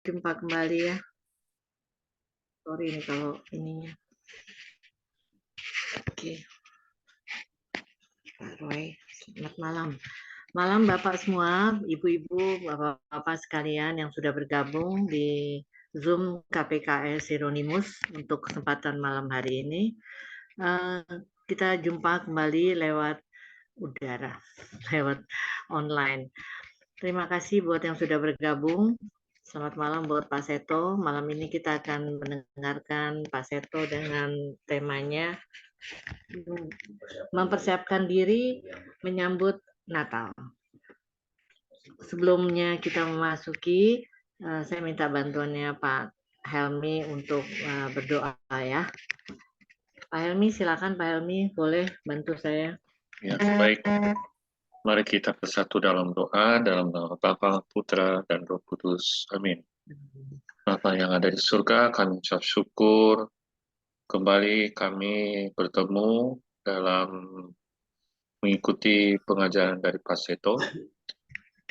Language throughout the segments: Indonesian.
jumpa kembali ya. Sorry nih kalau ininya. Oke. Pak Roy, selamat malam. Malam Bapak semua, Ibu-ibu, Bapak-bapak sekalian yang sudah bergabung di Zoom KPKS Hieronymus untuk kesempatan malam hari ini. Kita jumpa kembali lewat udara, lewat online. Terima kasih buat yang sudah bergabung. Selamat malam buat Pak Seto. Malam ini kita akan mendengarkan Pak Seto dengan temanya mempersiapkan diri menyambut Natal. Sebelumnya kita memasuki, saya minta bantuannya Pak Helmi untuk berdoa ya. Pak Helmi, silakan Pak Helmi, boleh bantu saya. Ya, baik. Mari kita bersatu dalam doa, dalam nama Bapa, Putra, dan Roh Kudus. Amin. Bapa yang ada di surga, kami ucap syukur. Kembali kami bertemu dalam mengikuti pengajaran dari Pak Seto.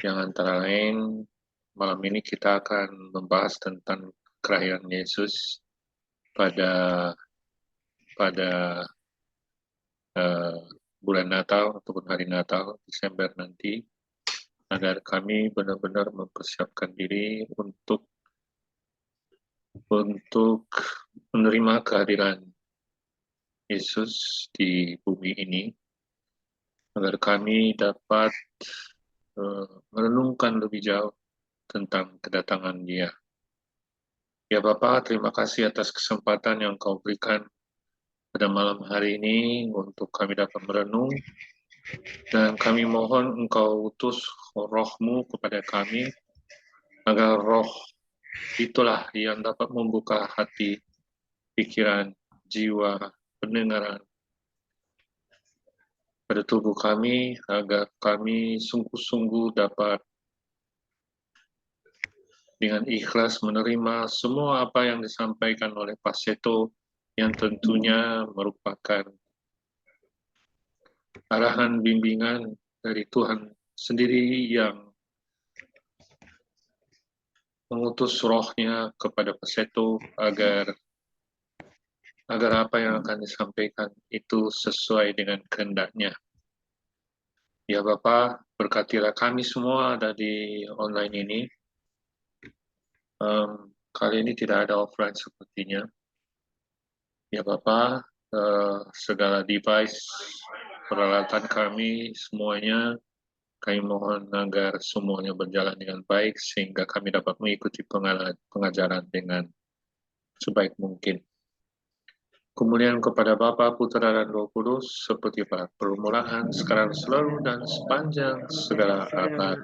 Yang antara lain, malam ini kita akan membahas tentang kelahiran Yesus pada bulan Natal ataupun hari Natal, Desember nanti, agar kami benar-benar mempersiapkan diri untuk menerima kehadiran Yesus di bumi ini, agar kami dapat merenungkan lebih jauh tentang kedatangan Dia. Ya Bapak, terima kasih atas kesempatan yang Kau berikan pada malam hari ini untuk kami dapat merenung, dan kami mohon Engkau utus roh-Mu kepada kami, agar roh itulah yang dapat membuka hati, pikiran, jiwa, pendengaran pada tubuh kami, agar kami sungguh-sungguh dapat dengan ikhlas menerima semua apa yang disampaikan oleh Pak Seto, yang tentunya merupakan arahan bimbingan dari Tuhan sendiri yang mengutus rohnya kepada Pak Seto agar apa yang akan disampaikan itu sesuai dengan kehendaknya. Ya Bapak, berkatilah kami semua ada di online ini. Kali ini tidak ada offline sepertinya. Ya Bapak, segala device, peralatan kami semuanya, kami mohon agar semuanya berjalan dengan baik sehingga kami dapat mengikuti pengajaran dengan sebaik mungkin. Kemuliaan kepada Bapa, Putra, dan Roh Kudus, seperti pada permulaan, sekarang, selalu, dan sepanjang segala abad.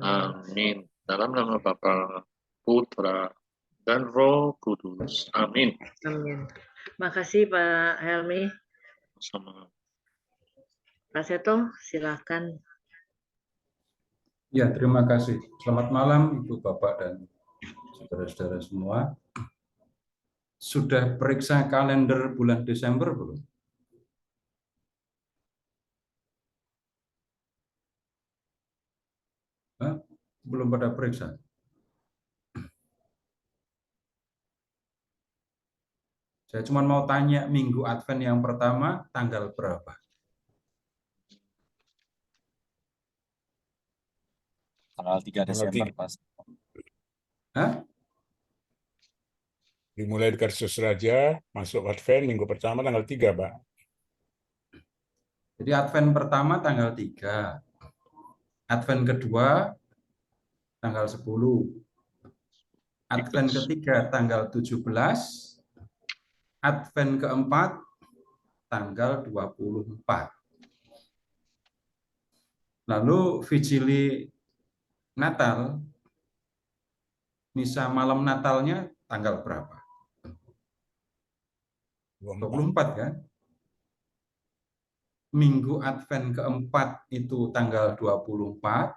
Amin. Dalam nama Bapa, Putra, dan Roh Kudus. Amin. Amin. Makasih Pak Helmi. Sama. Pak Seto, silakan. Ya, terima kasih. Selamat malam Ibu, Bapak, dan saudara-saudara semua. Sudah periksa kalender bulan Desember belum? Hah? Belum pada periksa? Saya cuma mau tanya, minggu Advent yang pertama tanggal berapa? Tanggal 3 Desember, Pas. Hah? Dimulai dari Kristus Raja, masuk Advent, minggu pertama tanggal 3, Pak. Jadi Advent pertama tanggal 3. Advent kedua tanggal 10. Advent ketiga tanggal 17. Advent keempat tanggal 24. Lalu Vigili Natal, misa malam Natalnya tanggal berapa? 24 kan? Minggu Advent keempat itu tanggal 24.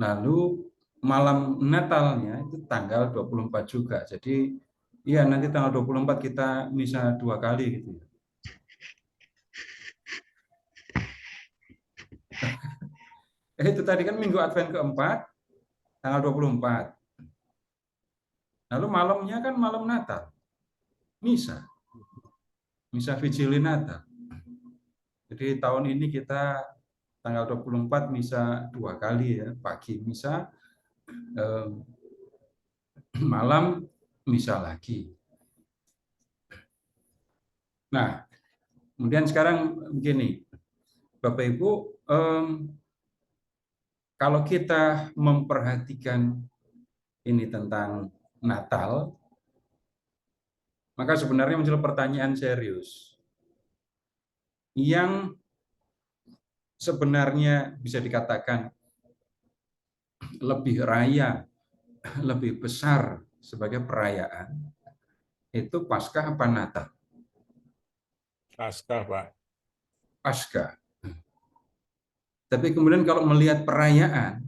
Lalu malam Natalnya itu tanggal 24 juga. Jadi iya, nanti tanggal 24 kita misa 2 kali gitu ya. Itu tadi kan minggu Advent keempat tanggal 24. Lalu malamnya kan malam Natal, misa Vigili Natal. Jadi tahun ini kita tanggal 24 misa 2 kali ya, pagi misa, malam misa lagi. Nah, kemudian sekarang begini, Bapak Ibu, kalau kita memperhatikan ini tentang Natal, maka sebenarnya muncul pertanyaan serius yang sebenarnya bisa dikatakan lebih raya, lebih besar sebagai perayaan, itu Paskah apa Natal? Paskah, Pak. Paskah. Tapi kemudian kalau melihat perayaan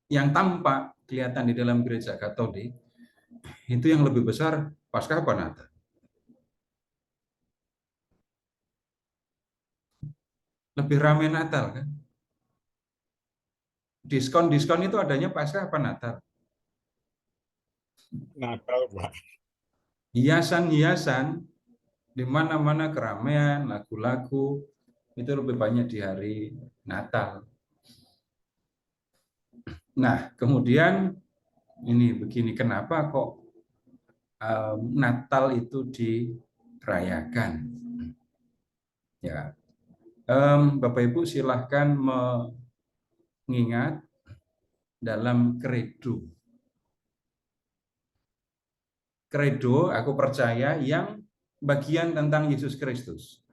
yang tampak kelihatan di dalam gereja Katolik, itu yang lebih besar Paskah apa Natal? Lebih ramai Natal kan? Diskon-diskon itu adanya Paskah apa Natal? Natal, Pak. Hiasan-hiasan di mana-mana, keramaian, lagu-lagu itu lebih banyak di hari Natal. Nah, kemudian ini begini, kenapa kok Natal itu dirayakan? Ya, Bapak Ibu silahkan mengingat dalam kredo. Kredo, aku percaya, yang bagian tentang Yesus Kristus.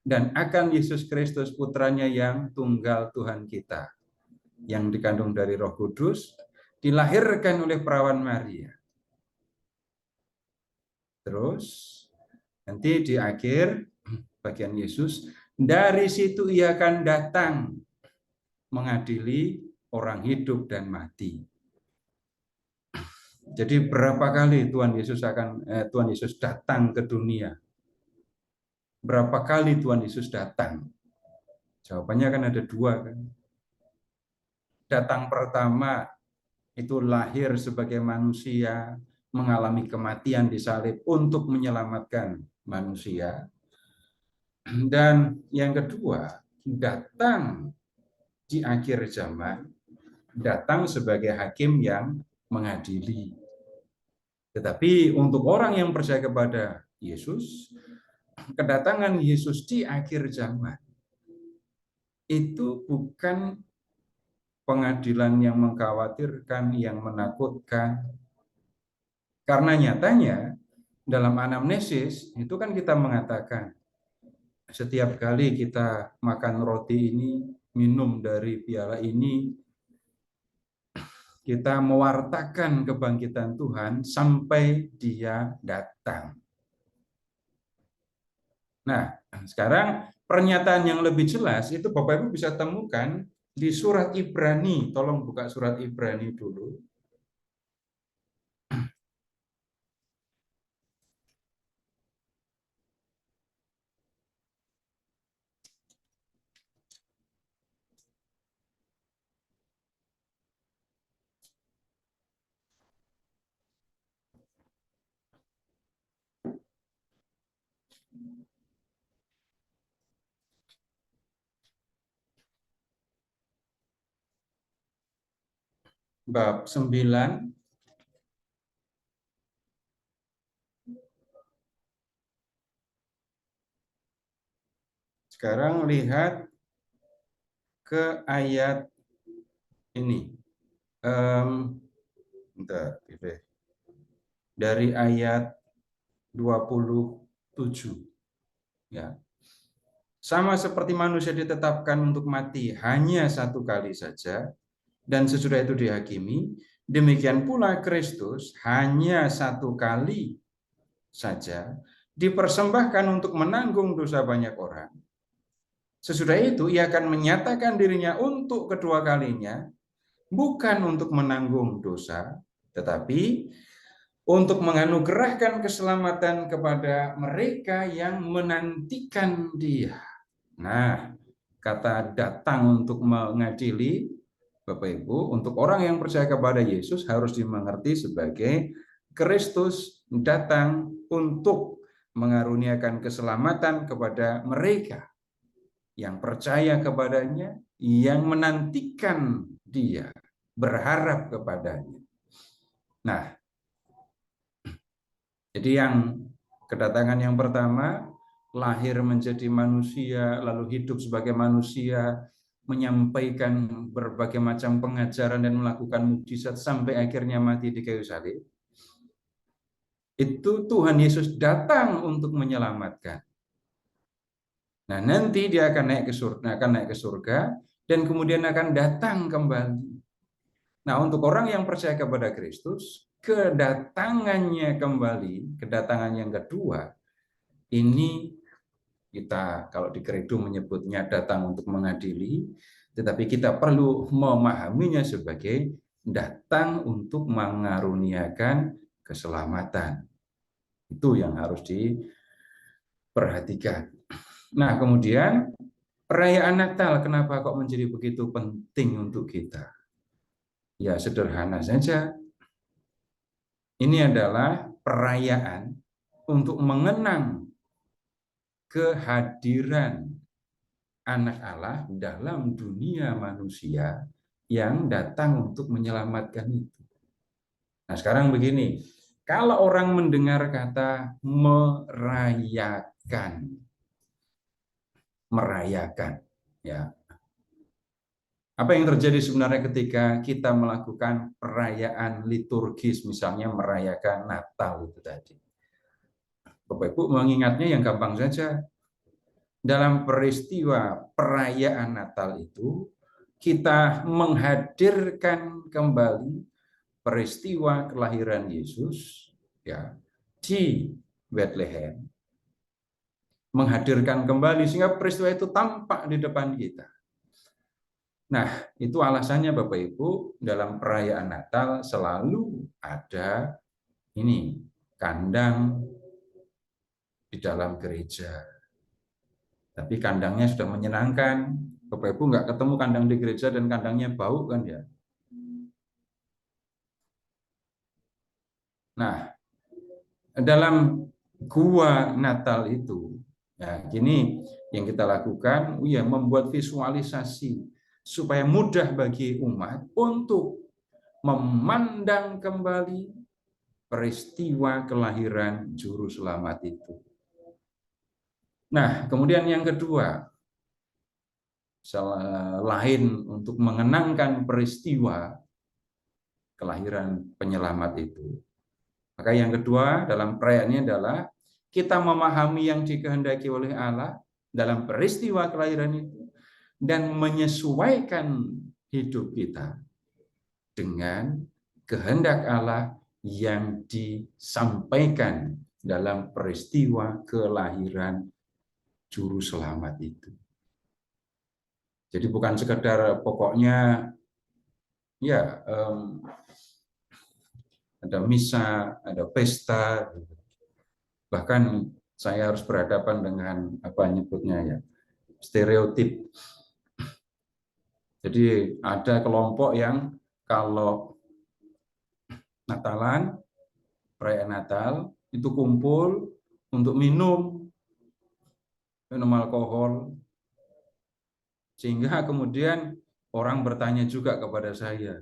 Dan akan Yesus Kristus putranya yang tunggal Tuhan kita, yang dikandung dari Roh Kudus, dilahirkan oleh perawan Maria. Terus, nanti di akhir bagian Yesus, dari situ ia akan datang mengadili orang hidup dan mati. Jadi berapa kali Tuhan Yesus datang ke dunia? Berapa kali Tuhan Yesus datang? Jawabannya kan ada 2 kan. Datang pertama itu lahir sebagai manusia, mengalami kematian di salib untuk menyelamatkan manusia. Dan yang kedua, datang di akhir zaman, datang sebagai hakim yang mengadili. Tetapi untuk orang yang percaya kepada Yesus, kedatangan Yesus di akhir zaman itu bukan pengadilan yang mengkhawatirkan, yang menakutkan. Karena nyatanya dalam anamnesis itu kan kita mengatakan setiap kali kita makan roti ini, minum dari piala ini, kita mewartakan kebangkitan Tuhan sampai Dia datang. Nah, sekarang pernyataan yang lebih jelas itu Bapak Ibu bisa temukan di surat Ibrani. Tolong buka surat Ibrani dulu. Bab 9. Sekarang lihat ke ayat ini. Dari ayat 27. Ya. Sama seperti manusia ditetapkan untuk mati hanya 1 kali saja, dan sesudah itu dihakimi, demikian pula Kristus hanya 1 kali saja dipersembahkan untuk menanggung dosa banyak orang. Sesudah itu ia akan menyatakan dirinya untuk kedua kalinya, bukan untuk menanggung dosa, tetapi untuk menganugerahkan keselamatan kepada mereka yang menantikan Dia. Nah, kata datang untuk mengadili Bapak Ibu, untuk orang yang percaya kepada Yesus harus dimengerti sebagai Kristus datang untuk mengaruniakan keselamatan kepada mereka yang percaya kepadanya, yang menantikan dia, berharap kepadanya. Nah, jadi yang kedatangan yang pertama, lahir menjadi manusia, lalu hidup sebagai manusia, menyampaikan berbagai macam pengajaran dan melakukan mukjizat sampai akhirnya mati di kayu salib. Itu Tuhan Yesus datang untuk menyelamatkan. Nah, nanti dia akan naik ke surga dan kemudian akan datang kembali. Nah, untuk orang yang percaya kepada Kristus, kedatangannya kembali, kedatangan yang kedua, ini kita kalau di Kredo menyebutnya datang untuk mengadili, tetapi kita perlu memahaminya sebagai datang untuk mengaruniakan keselamatan. Itu yang harus diperhatikan. Nah, kemudian perayaan Natal kenapa kok menjadi begitu penting untuk kita? Ya, sederhana saja. Ini adalah perayaan untuk mengenang kehadiran anak Allah dalam dunia manusia yang datang untuk menyelamatkan itu. Nah, sekarang begini, kalau orang mendengar kata merayakan, ya, apa yang terjadi sebenarnya ketika kita melakukan perayaan liturgis, misalnya merayakan Natal itu tadi. Bapak Ibu mengingatnya yang gampang saja. Dalam peristiwa perayaan Natal itu, kita menghadirkan kembali peristiwa kelahiran Yesus, ya, di Bethlehem, menghadirkan kembali sehingga peristiwa itu tampak di depan kita. Nah, itu alasannya Bapak Ibu, dalam perayaan Natal selalu ada ini, kandang di dalam gereja. Tapi kandangnya sudah menyenangkan. Bapak Ibu nggak ketemu kandang di gereja dan kandangnya bau kan ya. Nah, dalam gua Natal itu, ya, gini yang kita lakukan, ya, membuat visualisasi supaya mudah bagi umat untuk memandang kembali peristiwa kelahiran Juru Selamat itu. Nah, kemudian yang kedua, selain untuk mengenangkan peristiwa kelahiran penyelamat itu, maka yang kedua dalam perayaan ini adalah kita memahami yang dikehendaki oleh Allah dalam peristiwa kelahiran itu dan menyesuaikan hidup kita dengan kehendak Allah yang disampaikan dalam peristiwa kelahiran Juru Selamat itu. Jadi bukan sekedar pokoknya ya ada misa, ada pesta, bahkan saya harus berhadapan dengan apa nyebutnya ya, stereotip. Jadi ada kelompok yang kalau Natalan, perayaan Natal itu kumpul untuk minum alkohol, sehingga kemudian orang bertanya juga kepada saya,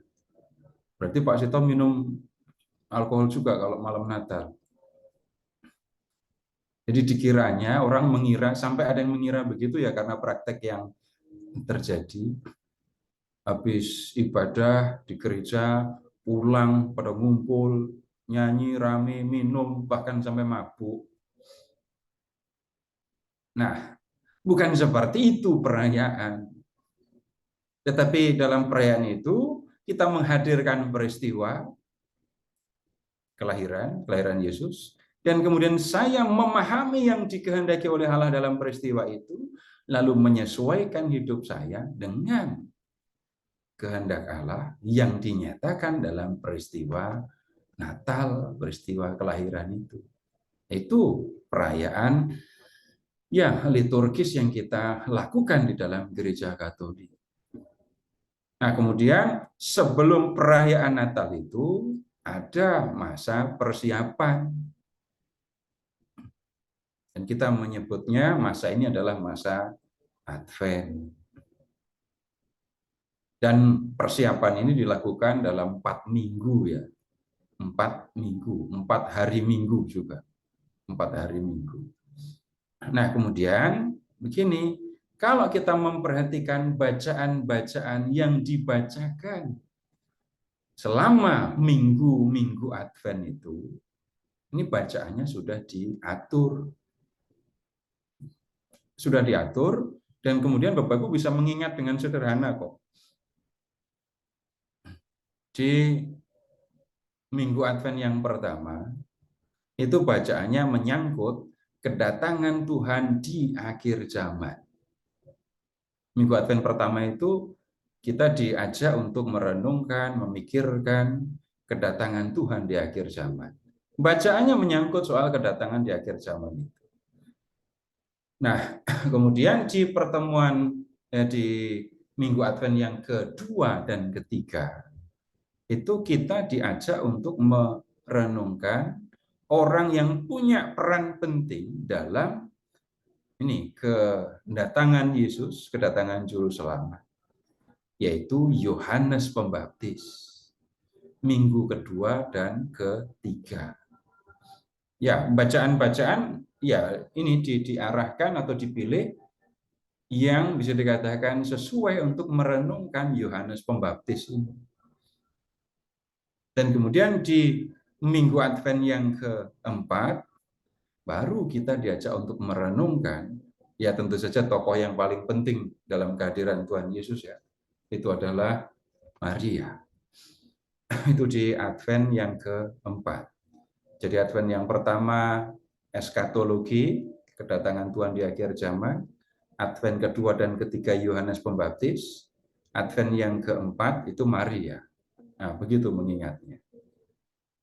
berarti Pak Sito minum alkohol juga kalau malam Natal? Jadi dikiranya orang mengira, sampai ada yang mengira begitu ya karena praktek yang terjadi. Habis ibadah di gereja, pulang pada ngumpul, nyanyi, rame, minum, bahkan sampai mabuk. Nah, bukan seperti itu perayaan. Tetapi dalam perayaan itu, kita menghadirkan peristiwa kelahiran Yesus, dan kemudian saya memahami yang dikehendaki oleh Allah dalam peristiwa itu, lalu menyesuaikan hidup saya dengan kehendak Allah yang dinyatakan dalam peristiwa Natal, peristiwa kelahiran itu. Itu perayaan ya liturgis yang kita lakukan di dalam gereja Katolik. Nah, kemudian sebelum perayaan Natal itu ada masa persiapan. Dan kita menyebutnya masa ini adalah masa Advent. Dan persiapan ini dilakukan dalam 4 minggu ya. 4 minggu, 4 hari minggu juga. 4 hari minggu. Nah, kemudian begini, kalau kita memperhatikan bacaan-bacaan yang dibacakan selama minggu-minggu Advent itu, ini bacaannya sudah diatur. Sudah diatur, dan kemudian Bapak Ibu bisa mengingat dengan sederhana kok. Di minggu Advent yang pertama, itu bacaannya menyangkut kedatangan Tuhan di akhir zaman. Minggu Advent pertama itu kita diajak untuk merenungkan, memikirkan kedatangan Tuhan di akhir zaman. Bacaannya menyangkut soal kedatangan di akhir zaman itu. Nah, kemudian di pertemuan di Minggu Advent yang kedua dan ketiga, itu kita diajak untuk merenungkan orang yang punya peran penting dalam ini kedatangan Yesus, kedatangan Juru Selamat, yaitu Yohanes Pembaptis. Minggu kedua dan ketiga. Ya, bacaan-bacaan ya ini diarahkan atau dipilih yang bisa dikatakan sesuai untuk merenungkan Yohanes Pembaptis ini. Dan kemudian di Minggu Advent yang keempat, baru kita diajak untuk merenungkan, ya tentu saja tokoh yang paling penting dalam kehadiran Tuhan Yesus ya, itu adalah Maria. Itu di Advent yang keempat. Jadi Advent yang pertama, eskatologi, kedatangan Tuhan di akhir zaman. Advent kedua dan ketiga, Yohanes Pembaptis. Advent yang keempat, itu Maria. Nah, begitu mengingatnya.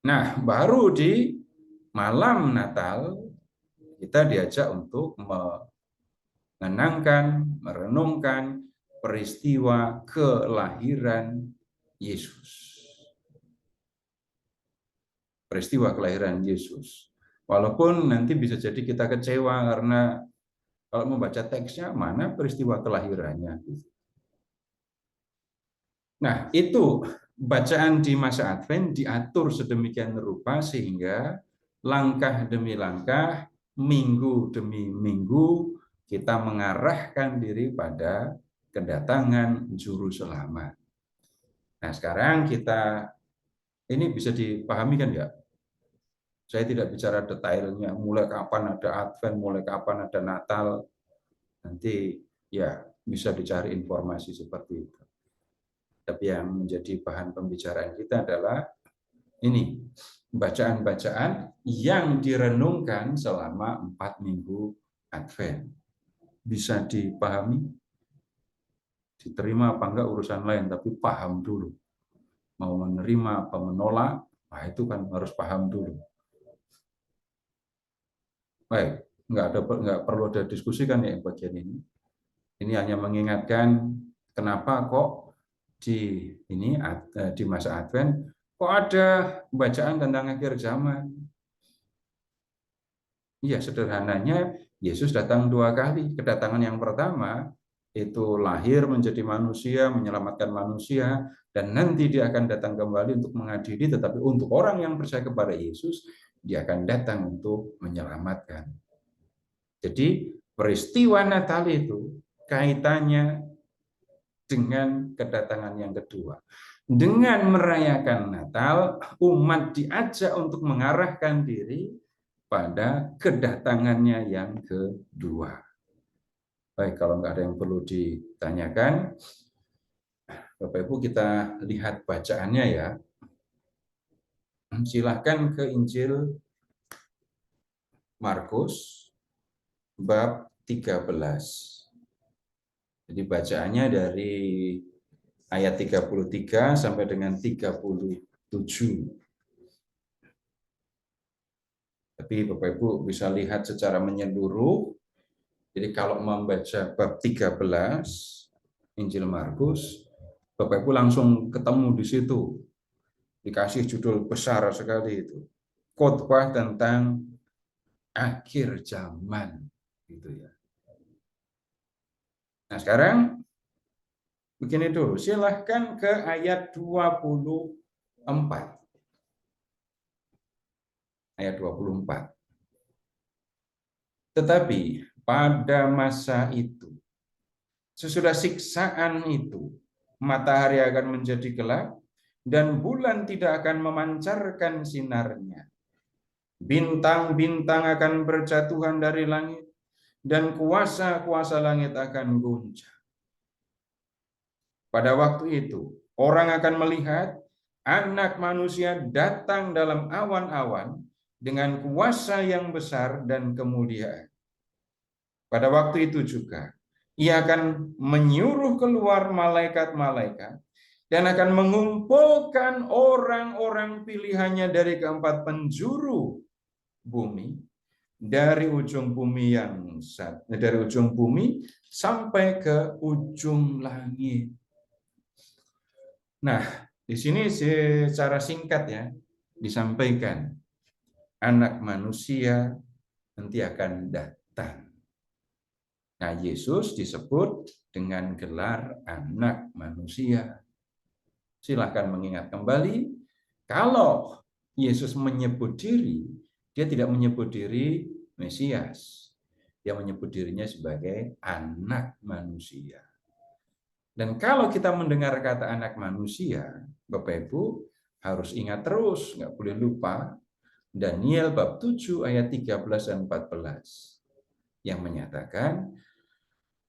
Nah, baru di malam Natal, kita diajak untuk mengenangkan, merenungkan peristiwa kelahiran Yesus. Peristiwa kelahiran Yesus. Walaupun nanti bisa jadi kita kecewa karena kalau membaca teksnya, mana peristiwa kelahirannya. Nah, itu bacaan di masa Advent diatur sedemikian rupa sehingga langkah demi langkah, minggu demi minggu, kita mengarahkan diri pada kedatangan Juru Selamat. Nah, sekarang kita, ini bisa dipahami kan ya? Saya tidak bicara detailnya, mulai kapan ada Advent, mulai kapan ada Natal. Nanti ya bisa dicari informasi seperti itu. Tapi yang menjadi bahan pembicaraan kita adalah ini, bacaan-bacaan yang direnungkan selama 4 minggu Advent. Bisa dipahami? Diterima apa enggak urusan lain, tapi paham dulu. Mau menerima apa menolak, nah itu kan harus paham dulu. Baik, nggak perlu ada diskusi kan ya bagian ini. Ini hanya mengingatkan kenapa kok di masa Advent kok ada bacaan tentang akhir zaman. Iya, sederhananya Yesus datang 2 kali. Kedatangan yang pertama itu lahir menjadi manusia, menyelamatkan manusia, dan nanti dia akan datang kembali untuk mengadili, tetapi untuk orang yang percaya kepada Yesus, dia akan datang untuk menyelamatkan. Jadi peristiwa Natal itu kaitannya dengan kedatangan yang kedua. Dengan merayakan Natal, umat diajak untuk mengarahkan diri pada kedatangannya yang kedua. Baik, kalau nggak ada yang perlu ditanyakan, Bapak Ibu kita lihat bacaannya ya. Silahkan ke Injil Markus bab 13. Jadi bacaannya dari ayat 33 sampai dengan 37. Tapi Bapak Ibu bisa lihat secara menyeluruh. Jadi kalau membaca bab 13 Injil Markus, Bapak Ibu langsung ketemu di situ. Dikasih judul besar sekali itu. Khotbah tentang akhir zaman. Gitu ya. Nah sekarang begini dulu. Silahkan ke ayat 24. Ayat 24. Tetapi pada masa itu, sesudah siksaan itu, matahari akan menjadi gelap, dan bulan tidak akan memancarkan sinarnya. Bintang-bintang akan berjatuhan dari langit, dan kuasa-kuasa langit akan goncang. Pada waktu itu, orang akan melihat Anak Manusia datang dalam awan-awan dengan kuasa yang besar dan kemuliaan. Pada waktu itu juga, Ia akan menyuruh keluar malaikat-malaikat dan akan mengumpulkan orang-orang pilihannya dari keempat penjuru bumi, dari ujung bumi sampai ke ujung langit. Nah, di sini secara singkat ya disampaikan Anak Manusia nanti akan datang. Nah, Yesus disebut dengan gelar Anak Manusia. Silahkan mengingat kembali, kalau Yesus menyebut diri, dia tidak menyebut diri Mesias. Dia menyebut dirinya sebagai Anak Manusia. Dan kalau kita mendengar kata anak manusia, Bapak Ibu harus ingat terus, nggak boleh lupa, Daniel bab 7 ayat 13 dan 14 yang menyatakan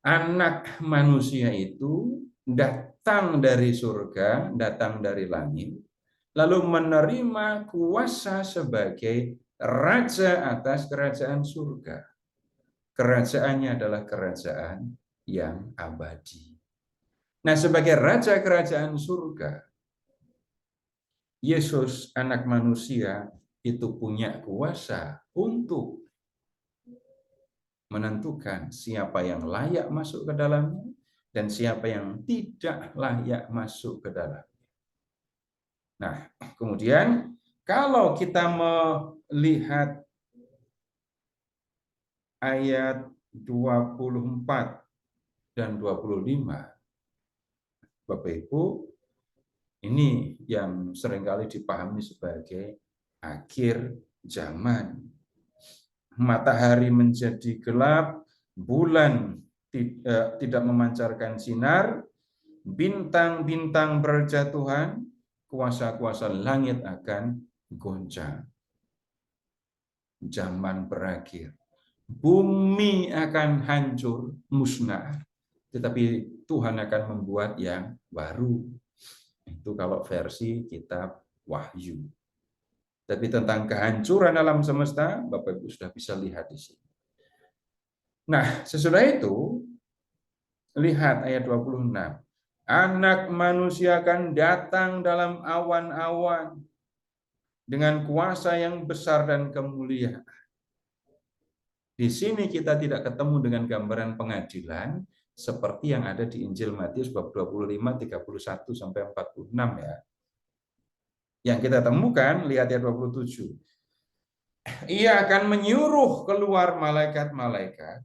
anak manusia itu datang dari surga, datang dari langit, lalu menerima kuasa sebagai raja atas kerajaan surga. Kerajaannya adalah kerajaan yang abadi. Nah, sebagai raja kerajaan surga, Yesus anak manusia itu punya kuasa untuk menentukan siapa yang layak masuk ke dalamnya dan siapa yang tidak layak masuk ke dalamnya. Nah, kemudian kalau kita melihat ayat 24 dan 25, Bapak Ibu, ini yang seringkali dipahami sebagai akhir zaman. Matahari menjadi gelap, bulan tidak memancarkan sinar, bintang-bintang berjatuhan, kuasa-kuasa langit akan goncang. Zaman berakhir. Bumi akan hancur, musnah. Tetapi Tuhan akan membuat yang baru. Itu kalau versi kitab Wahyu. Tapi tentang kehancuran alam semesta, Bapak Ibu sudah bisa lihat di sini. Nah, sesudah itu, lihat ayat 26. Anak manusia akan datang dalam awan-awan dengan kuasa yang besar dan kemuliaan. Di sini kita tidak ketemu dengan gambaran pengadilan seperti yang ada di Injil Matius bab 25, 31 sampai 46 ya. Yang kita temukan, lihat ayat 27. Ia akan menyuruh keluar malaikat-malaikat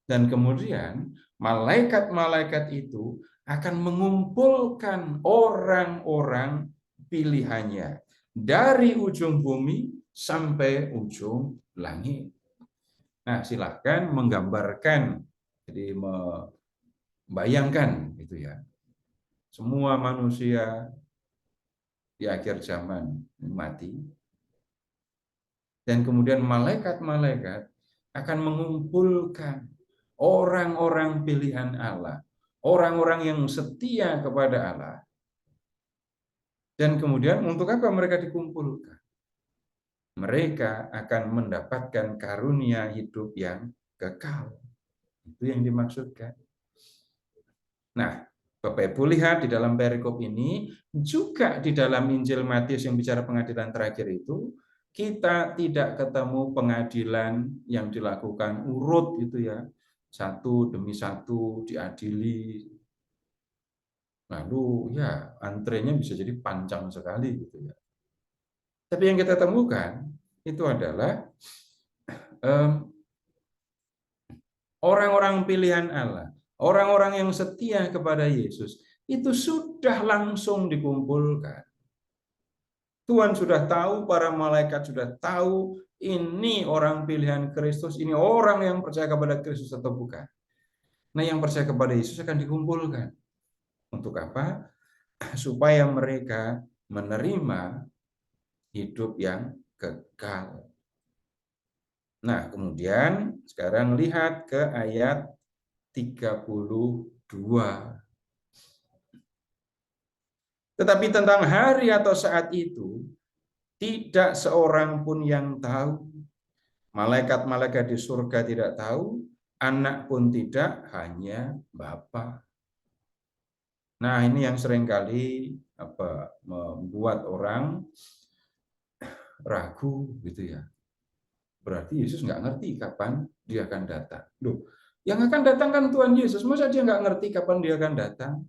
dan kemudian malaikat-malaikat itu akan mengumpulkan orang-orang pilihannya dari ujung bumi sampai ujung langit. Nah, silahkan menggambarkan, jadi membayangkan gitu ya. Semua manusia di akhir zaman mati. Dan kemudian malaikat-malaikat akan mengumpulkan orang-orang pilihan Allah. Orang-orang yang setia kepada Allah. Dan kemudian untuk apa mereka dikumpulkan? Mereka akan mendapatkan karunia hidup yang kekal. Itu yang dimaksudkan. Nah, Bapak Ibu lihat di dalam perikop ini, juga di dalam Injil Matius yang bicara pengadilan terakhir itu, kita tidak ketemu pengadilan yang dilakukan urut gitu ya. Satu demi satu diadili. Lalu ya antrenya bisa jadi panjang sekali gitu ya. Tapi yang kita temukan itu adalah orang-orang pilihan Allah, orang-orang yang setia kepada Yesus, itu sudah langsung dikumpulkan. Tuhan sudah tahu, para malaikat sudah tahu, ini orang pilihan Kristus, ini orang yang percaya kepada Kristus atau bukan. Nah, yang percaya kepada Yesus akan dikumpulkan. Untuk apa? Supaya mereka menerima hidup yang kekal. Nah, kemudian sekarang lihat ke ayat 32. Tetapi tentang hari atau saat itu, tidak seorang pun yang tahu. Malaikat-malaikat di surga tidak tahu, anak pun tidak, hanya Bapa. Nah, ini yang seringkali membuat orang ragu gitu ya. Berarti Yesus nggak ngerti kapan dia akan datang. Loh, yang akan datang kan Tuhan Yesus, masa dia nggak ngerti kapan dia akan datang?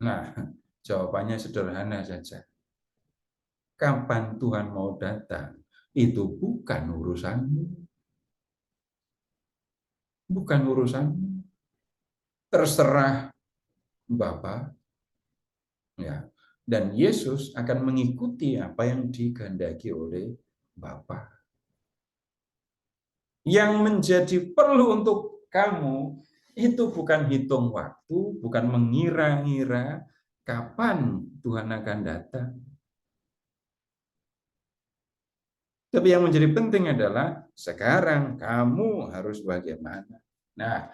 Nah, jawabannya sederhana saja. Kapan Tuhan mau datang, itu bukan urusanmu. Bukan urusanmu. Terserah Bapa. Ya. Dan Yesus akan mengikuti apa yang dikehendaki oleh Bapa. Yang menjadi perlu untuk kamu itu bukan hitung waktu, bukan mengira-ngira kapan Tuhan akan datang. Tapi yang menjadi penting adalah sekarang kamu harus bagaimana. Nah,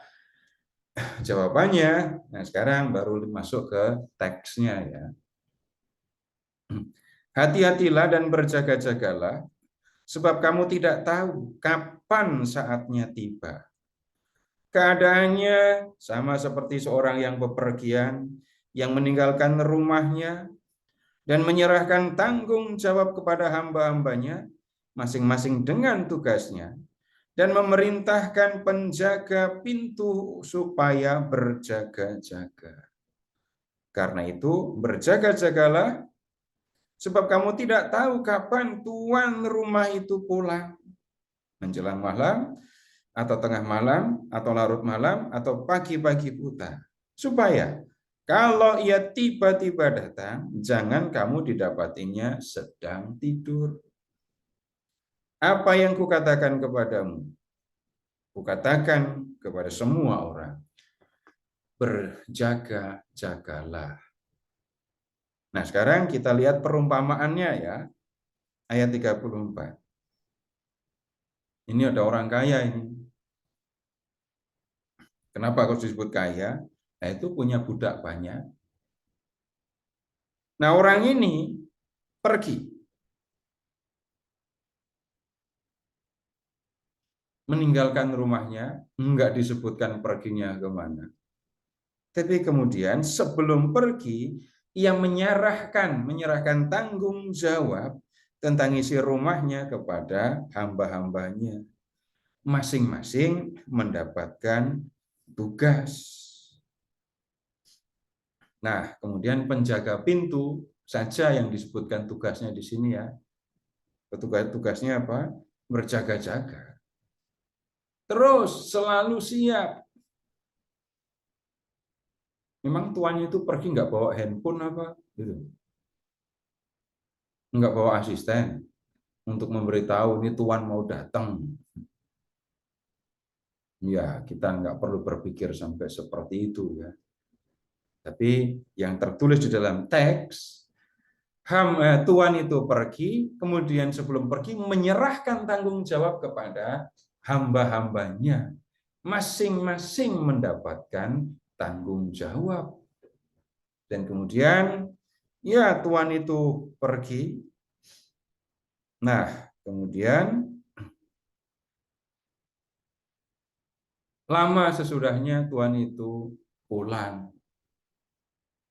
jawabannya, nah sekarang baru masuk ke teksnya ya. Hati-hatilah dan berjaga-jagalah, sebab kamu tidak tahu kapan saatnya tiba. Keadaannya sama seperti seorang yang bepergian, yang meninggalkan rumahnya, dan menyerahkan tanggung jawab kepada hamba-hambanya, masing-masing dengan tugasnya, dan memerintahkan penjaga pintu supaya berjaga-jaga. Karena itu, berjaga-jagalah, sebab kamu tidak tahu kapan tuan rumah itu pulang. Menjelang malam, atau tengah malam, atau larut malam, atau pagi-pagi buta. Supaya kalau ia tiba-tiba datang, jangan kamu didapatinya sedang tidur. Apa yang kukatakan kepadamu? Kukatakan kepada semua orang, berjaga-jagalah. Nah, sekarang kita lihat perumpamaannya ya, ayat 34. Ini ada orang kaya ini. Kenapa harus disebut kaya? Nah, itu punya budak banyak. Nah, orang ini pergi. Meninggalkan rumahnya, enggak disebutkan perginya kemana. Tapi kemudian sebelum pergi, ia menyerahkan tanggung jawab tentang isi rumahnya kepada hamba-hambanya. Masing-masing mendapatkan tugas. Nah, kemudian penjaga pintu saja yang disebutkan tugasnya di sini ya. Tugasnya apa? Berjaga-jaga. Terus selalu siap. Memang tuannya itu pergi nggak bawa handphone apa? Gitu. Nggak bawa asisten untuk memberitahu ini tuan mau datang. Ya, kita nggak perlu berpikir sampai seperti itu ya. Tapi yang tertulis di dalam teks, tuan itu pergi, kemudian sebelum pergi menyerahkan tanggung jawab kepada hamba-hambanya. Masing-masing mendapatkan tanggung jawab. Dan kemudian, ya tuan itu pergi. Nah, kemudian lama sesudahnya tuan itu pulang.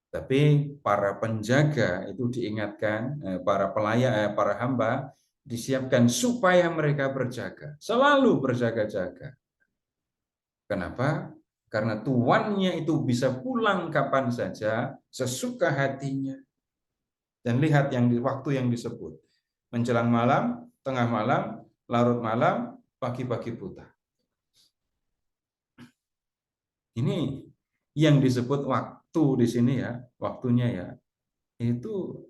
Tapi para penjaga itu diingatkan, para pelayan, para hamba disiapkan supaya mereka berjaga, selalu berjaga-jaga. Kenapa? Karena tuannya itu bisa pulang kapan saja, sesuka hatinya. Dan lihat waktu yang disebut. Menjelang malam, tengah malam, larut malam, pagi-pagi buta. Ini yang disebut waktu di sini ya, waktunya ya. Itu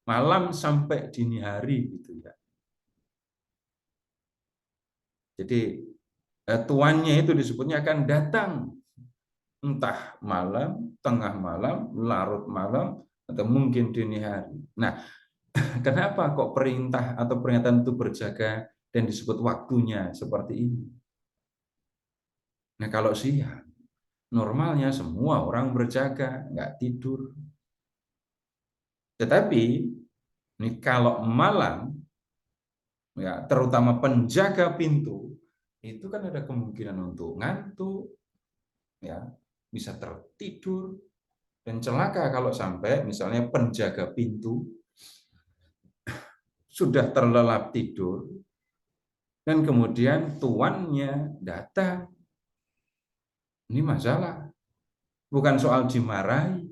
malam sampai dini hari gitu ya. Jadi tuannya itu disebutnya akan datang entah malam, tengah malam, larut malam, atau mungkin dini hari. Nah, kenapa kok perintah atau peringatan itu berjaga dan disebut waktunya seperti ini? Nah, kalau siang, normalnya semua orang berjaga, nggak tidur. Tetapi, ini kalau malam, ya terutama penjaga pintu, itu kan ada kemungkinan untuk ngantuk, ya bisa tertidur, dan celaka kalau sampai misalnya penjaga pintu sudah terlelap tidur, dan kemudian tuannya datang. Ini masalah. Bukan soal dimarahi.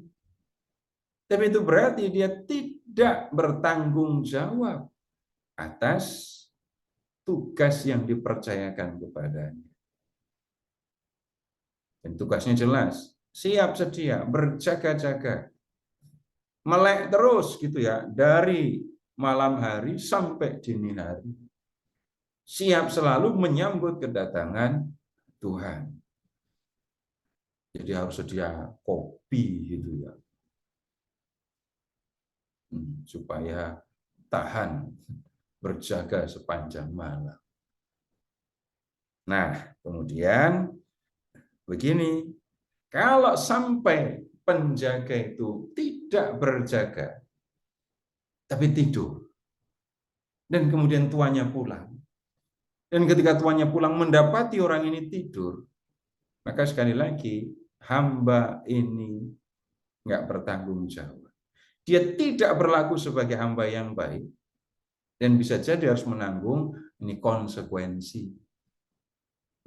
Tapi itu berarti dia tidak bertanggung jawab atas tugas yang dipercayakan kepadanya. Dan tugasnya jelas. Siap sedia, berjaga-jaga. Melek terus gitu ya. Dari malam hari sampai dini hari. Siap selalu menyambut kedatangan Tuhan. Jadi harus sedia kopi gitu ya, supaya tahan berjaga sepanjang malam. Nah, kemudian begini, kalau sampai penjaga itu tidak berjaga, tapi tidur, dan kemudian tuannya pulang, dan ketika tuannya pulang mendapati orang ini tidur, maka sekali lagi hamba ini nggak bertanggung jawab. Dia tidak berlaku sebagai hamba yang baik, dan bisa jadi harus menanggung ini konsekuensi.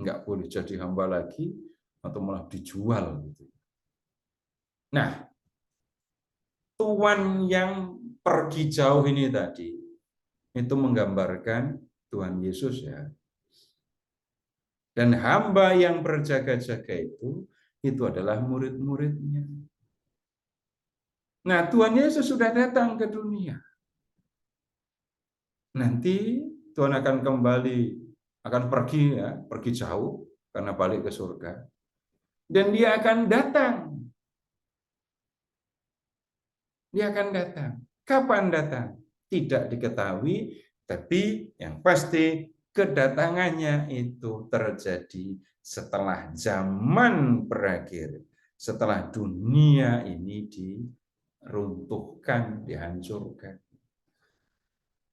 Nggak boleh jadi hamba lagi, atau malah dijual. Nah, tuan yang pergi jauh ini tadi, itu menggambarkan Tuhan Yesus ya. Dan hamba yang berjaga-jaga itu adalah murid-muridnya. Nah, Tuhan Yesus sudah datang ke dunia. Nanti Tuhan akan pergi ya, pergi jauh karena balik ke surga. Dan dia akan datang. Dia akan datang. Kapan datang? Tidak diketahui, tapi yang pasti kedatangannya itu terjadi setelah zaman berakhir, setelah dunia ini diruntuhkan, dihancurkan.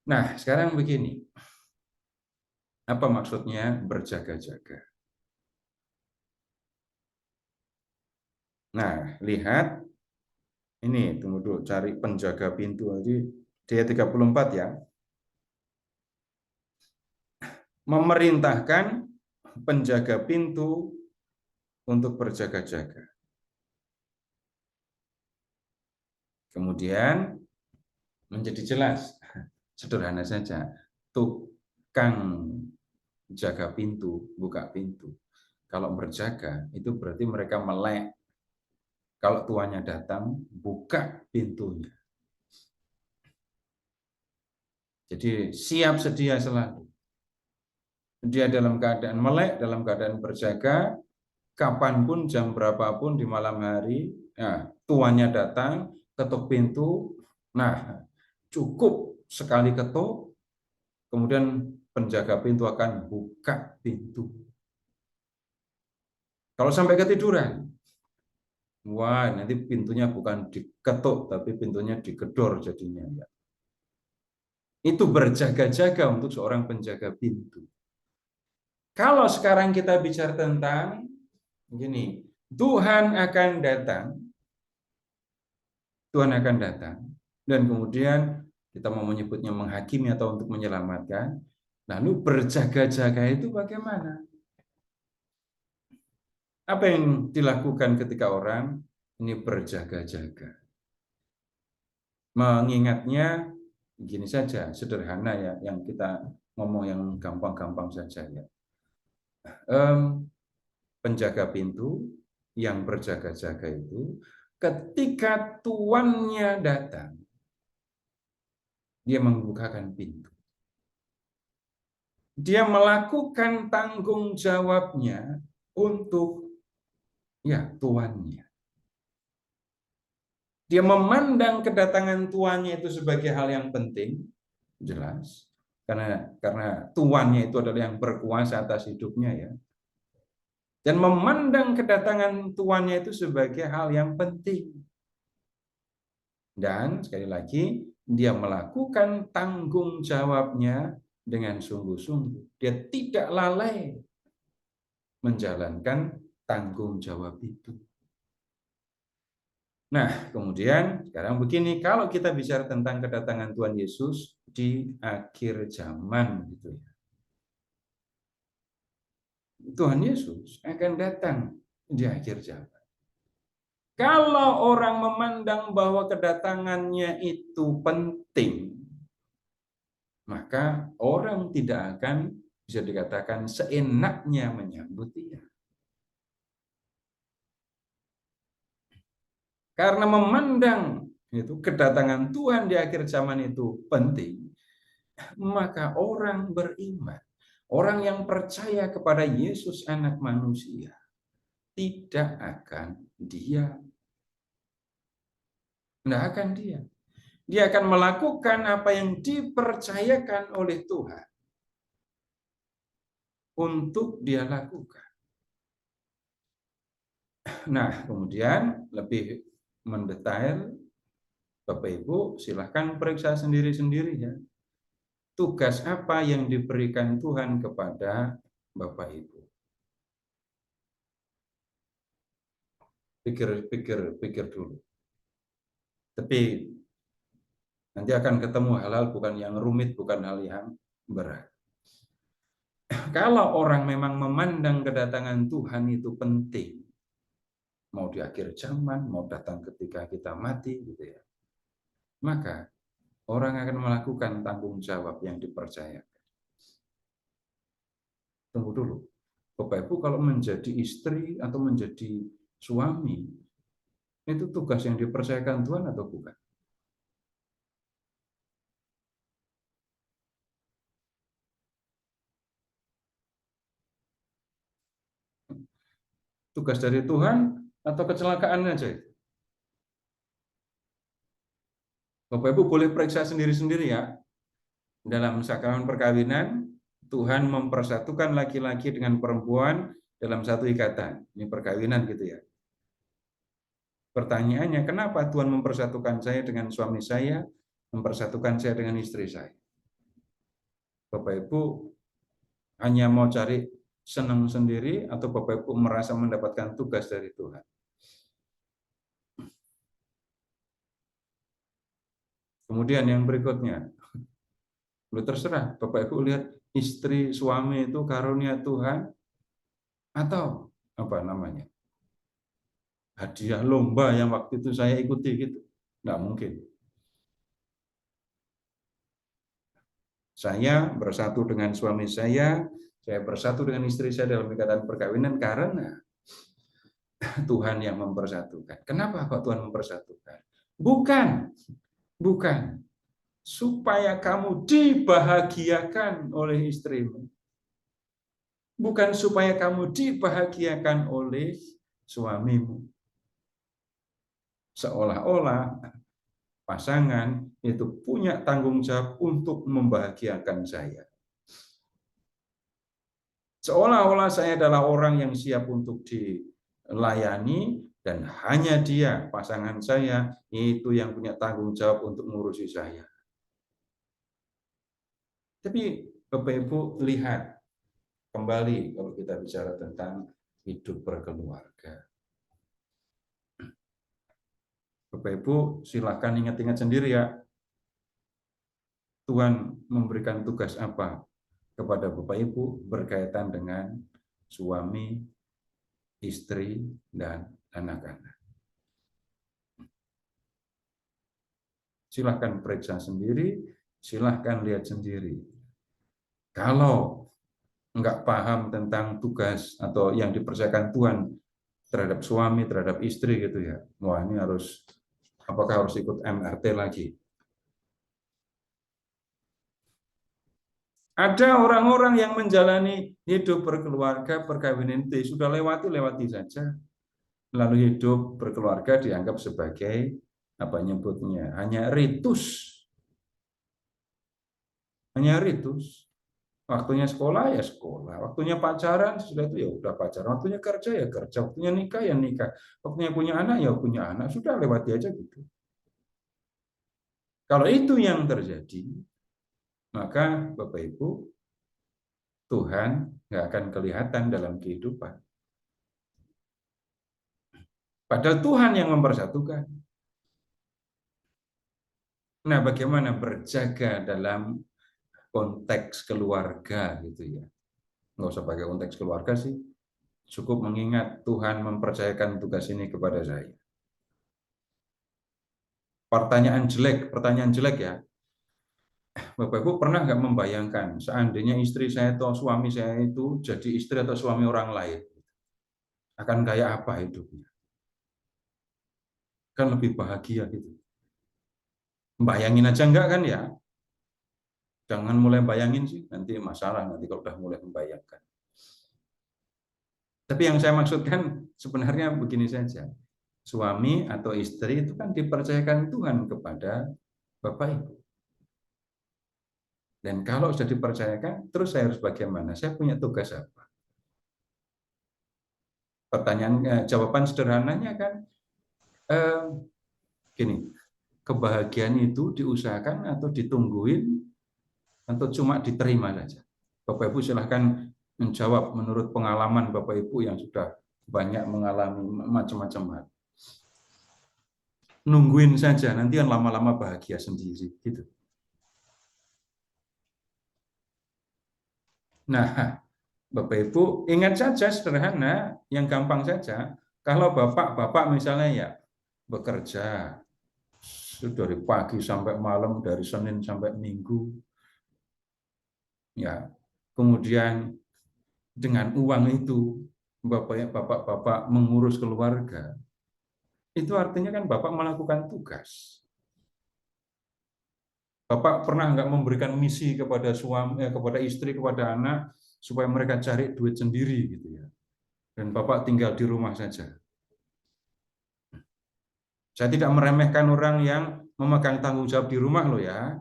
Nah, sekarang begini. Apa maksudnya berjaga-jaga? Nah, lihat ini, tunggu dulu, cari penjaga pintu aja di ayat 34 ya. Memerintahkan penjaga pintu untuk berjaga-jaga. Kemudian menjadi jelas, sederhana saja, tukang jaga pintu, buka pintu. Kalau berjaga, itu berarti mereka melek. Kalau tuannya datang, buka pintunya. Jadi siap sedia selalu. Dia dalam keadaan melek, dalam keadaan berjaga, kapanpun, jam berapapun di malam hari, nah, tuannya datang, ketuk pintu, nah cukup sekali ketuk, kemudian penjaga pintu akan buka pintu. Kalau sampai ketiduran, wah nanti pintunya bukan diketuk, tapi pintunya digedor jadinya. Ya. Itu berjaga-jaga untuk seorang penjaga pintu. Kalau sekarang kita bicara tentang begini, Tuhan akan datang, dan kemudian kita mau menyebutnya menghakimi atau untuk menyelamatkan. Lalu berjaga-jaga itu bagaimana? Apa yang dilakukan ketika orang ini berjaga-jaga? Mengingatnya gini saja, sederhana ya, yang kita ngomong yang gampang-gampang saja ya. Penjaga pintu yang berjaga-jaga itu, ketika tuannya datang, dia membukakan pintu. Dia melakukan tanggung jawabnya untuk tuannya. Dia memandang kedatangan tuannya itu sebagai hal yang penting, jelas, karena tuannya itu adalah yang berkuasa atas hidupnya ya. Dan memandang kedatangan tuannya itu sebagai hal yang penting. Dan sekali lagi, dia melakukan tanggung jawabnya dengan sungguh-sungguh. Dia tidak lalai menjalankan tanggung jawab itu. Nah, kemudian sekarang begini, kalau kita bicara tentang kedatangan Tuhan Yesus di akhir zaman gitu ya. Tuhan Yesus akan datang di akhir zaman. Kalau orang memandang bahwa kedatangannya itu penting, maka orang tidak akan bisa dikatakan seenaknya menyambut dia. Karena memandang itu kedatangan Tuhan di akhir zaman itu penting, maka orang beriman, orang yang percaya kepada Yesus anak manusia, tidak akan diam. Tidak akan diam. Dia akan melakukan apa yang dipercayakan oleh Tuhan untuk dia lakukan. Nah, kemudian lebih mendetail, Bapak Ibu silahkan periksa sendiri-sendiri ya. Tugas apa yang diberikan Tuhan kepada Bapak Ibu? Pikir dulu. Tapi nanti akan ketemu hal-hal bukan yang rumit, bukan hal yang berat. Kalau orang memang memandang kedatangan Tuhan itu penting, mau di akhir zaman, mau datang ketika kita mati, gitu ya, maka orang akan melakukan tanggung jawab yang dipercayakan. Tunggu dulu, Bapak Ibu kalau menjadi istri atau menjadi suami, itu tugas yang dipercayakan Tuhan atau bukan? Tugas dari Tuhan atau kecelakaan aja? Bapak Ibu boleh periksa sendiri-sendiri ya. Dalam sakramen perkawinan, Tuhan mempersatukan laki-laki dengan perempuan dalam satu ikatan. Ini perkawinan gitu ya. Pertanyaannya, kenapa Tuhan mempersatukan saya dengan suami saya, mempersatukan saya dengan istri saya? Bapak Ibu hanya mau cari senang sendiri atau Bapak Ibu merasa mendapatkan tugas dari Tuhan? Kemudian yang berikutnya, lu terserah Bapak Ibu lihat istri suami itu karunia Tuhan atau apa namanya, hadiah lomba yang waktu itu saya ikuti gitu. Nggak mungkin. Saya bersatu dengan suami saya bersatu dengan istri saya dalam ikatan perkawinan karena Tuhan yang mempersatukan. Kenapa kok Tuhan mempersatukan? Bukan supaya kamu dibahagiakan oleh istrimu. Bukan supaya kamu dibahagiakan oleh suamimu. Seolah-olah pasangan itu punya tanggung jawab untuk membahagiakan saya. Seolah-olah saya adalah orang yang siap untuk dilayani dan hanya dia, pasangan saya, itu yang punya tanggung jawab untuk mengurusi saya. Tapi Bapak Ibu lihat kembali kalau kita bicara tentang hidup berkeluarga. Bapak Ibu silakan ingat-ingat sendiri ya. Tuhan memberikan tugas apa kepada Bapak Ibu berkaitan dengan suami istri, dan anak-anak. Silahkan periksa sendiri, silahkan lihat sendiri. Kalau nggak paham tentang tugas atau yang dipercayakan Tuhan terhadap suami, terhadap istri gitu ya, wah ini apakah harus ikut MRT lagi? Ada orang-orang yang menjalani hidup berkeluarga, perkawinan itu sudah lewati saja. Lalu hidup berkeluarga dianggap sebagai apa nyebutnya, hanya ritus. Hanya ritus. Waktunya sekolah ya sekolah, waktunya pacaran sudah itu ya udah pacaran, waktunya kerja ya kerja, waktunya nikah ya nikah, waktunya punya anak ya punya anak, sudah lewati aja gitu. Kalau itu yang terjadi, maka Bapak Ibu, Tuhan nggak akan kelihatan dalam kehidupan. Padahal Tuhan yang mempersatukan. Nah, bagaimana berjaga dalam konteks keluarga gitu ya? Nggak usah pakai konteks keluarga sih. Cukup mengingat Tuhan mempercayakan tugas ini kepada saya. Pertanyaan jelek ya. Bapak Ibu pernah nggak membayangkan seandainya istri saya atau suami saya itu jadi istri atau suami orang lain? Akan kayak apa hidupnya? Kan lebih bahagia gitu. Bayangin aja enggak kan ya? Jangan mulai bayangin sih, nanti masalah nanti kalau udah mulai membayangkan. Tapi yang saya maksudkan sebenarnya begini saja. Suami atau istri itu kan dipercayakan Tuhan kepada Bapak Ibu. Dan kalau sudah dipercayakan, terus saya harus bagaimana? Saya punya tugas apa? Jawaban sederhananya kan gini, kebahagiaan itu diusahakan atau ditungguin atau cuma diterima saja. Bapak Ibu silahkan menjawab menurut pengalaman Bapak Ibu yang sudah banyak mengalami macam-macam hal. Nungguin saja, nanti kan lama-lama bahagia sendiri gitu. Nah, Bapak Ibu ingat saja sederhana, yang gampang saja. Kalau bapak misalnya ya bekerja dari pagi sampai malam, dari Senin sampai Minggu, ya kemudian dengan uang itu bapak mengurus keluarga, itu artinya kan bapak melakukan tugas. Bapak pernah nggak memberikan misi kepada suami, kepada istri, kepada anak supaya mereka cari duit sendiri gitu ya, dan bapak tinggal di rumah saja. Saya tidak meremehkan orang yang memegang tanggung jawab di rumah loh ya.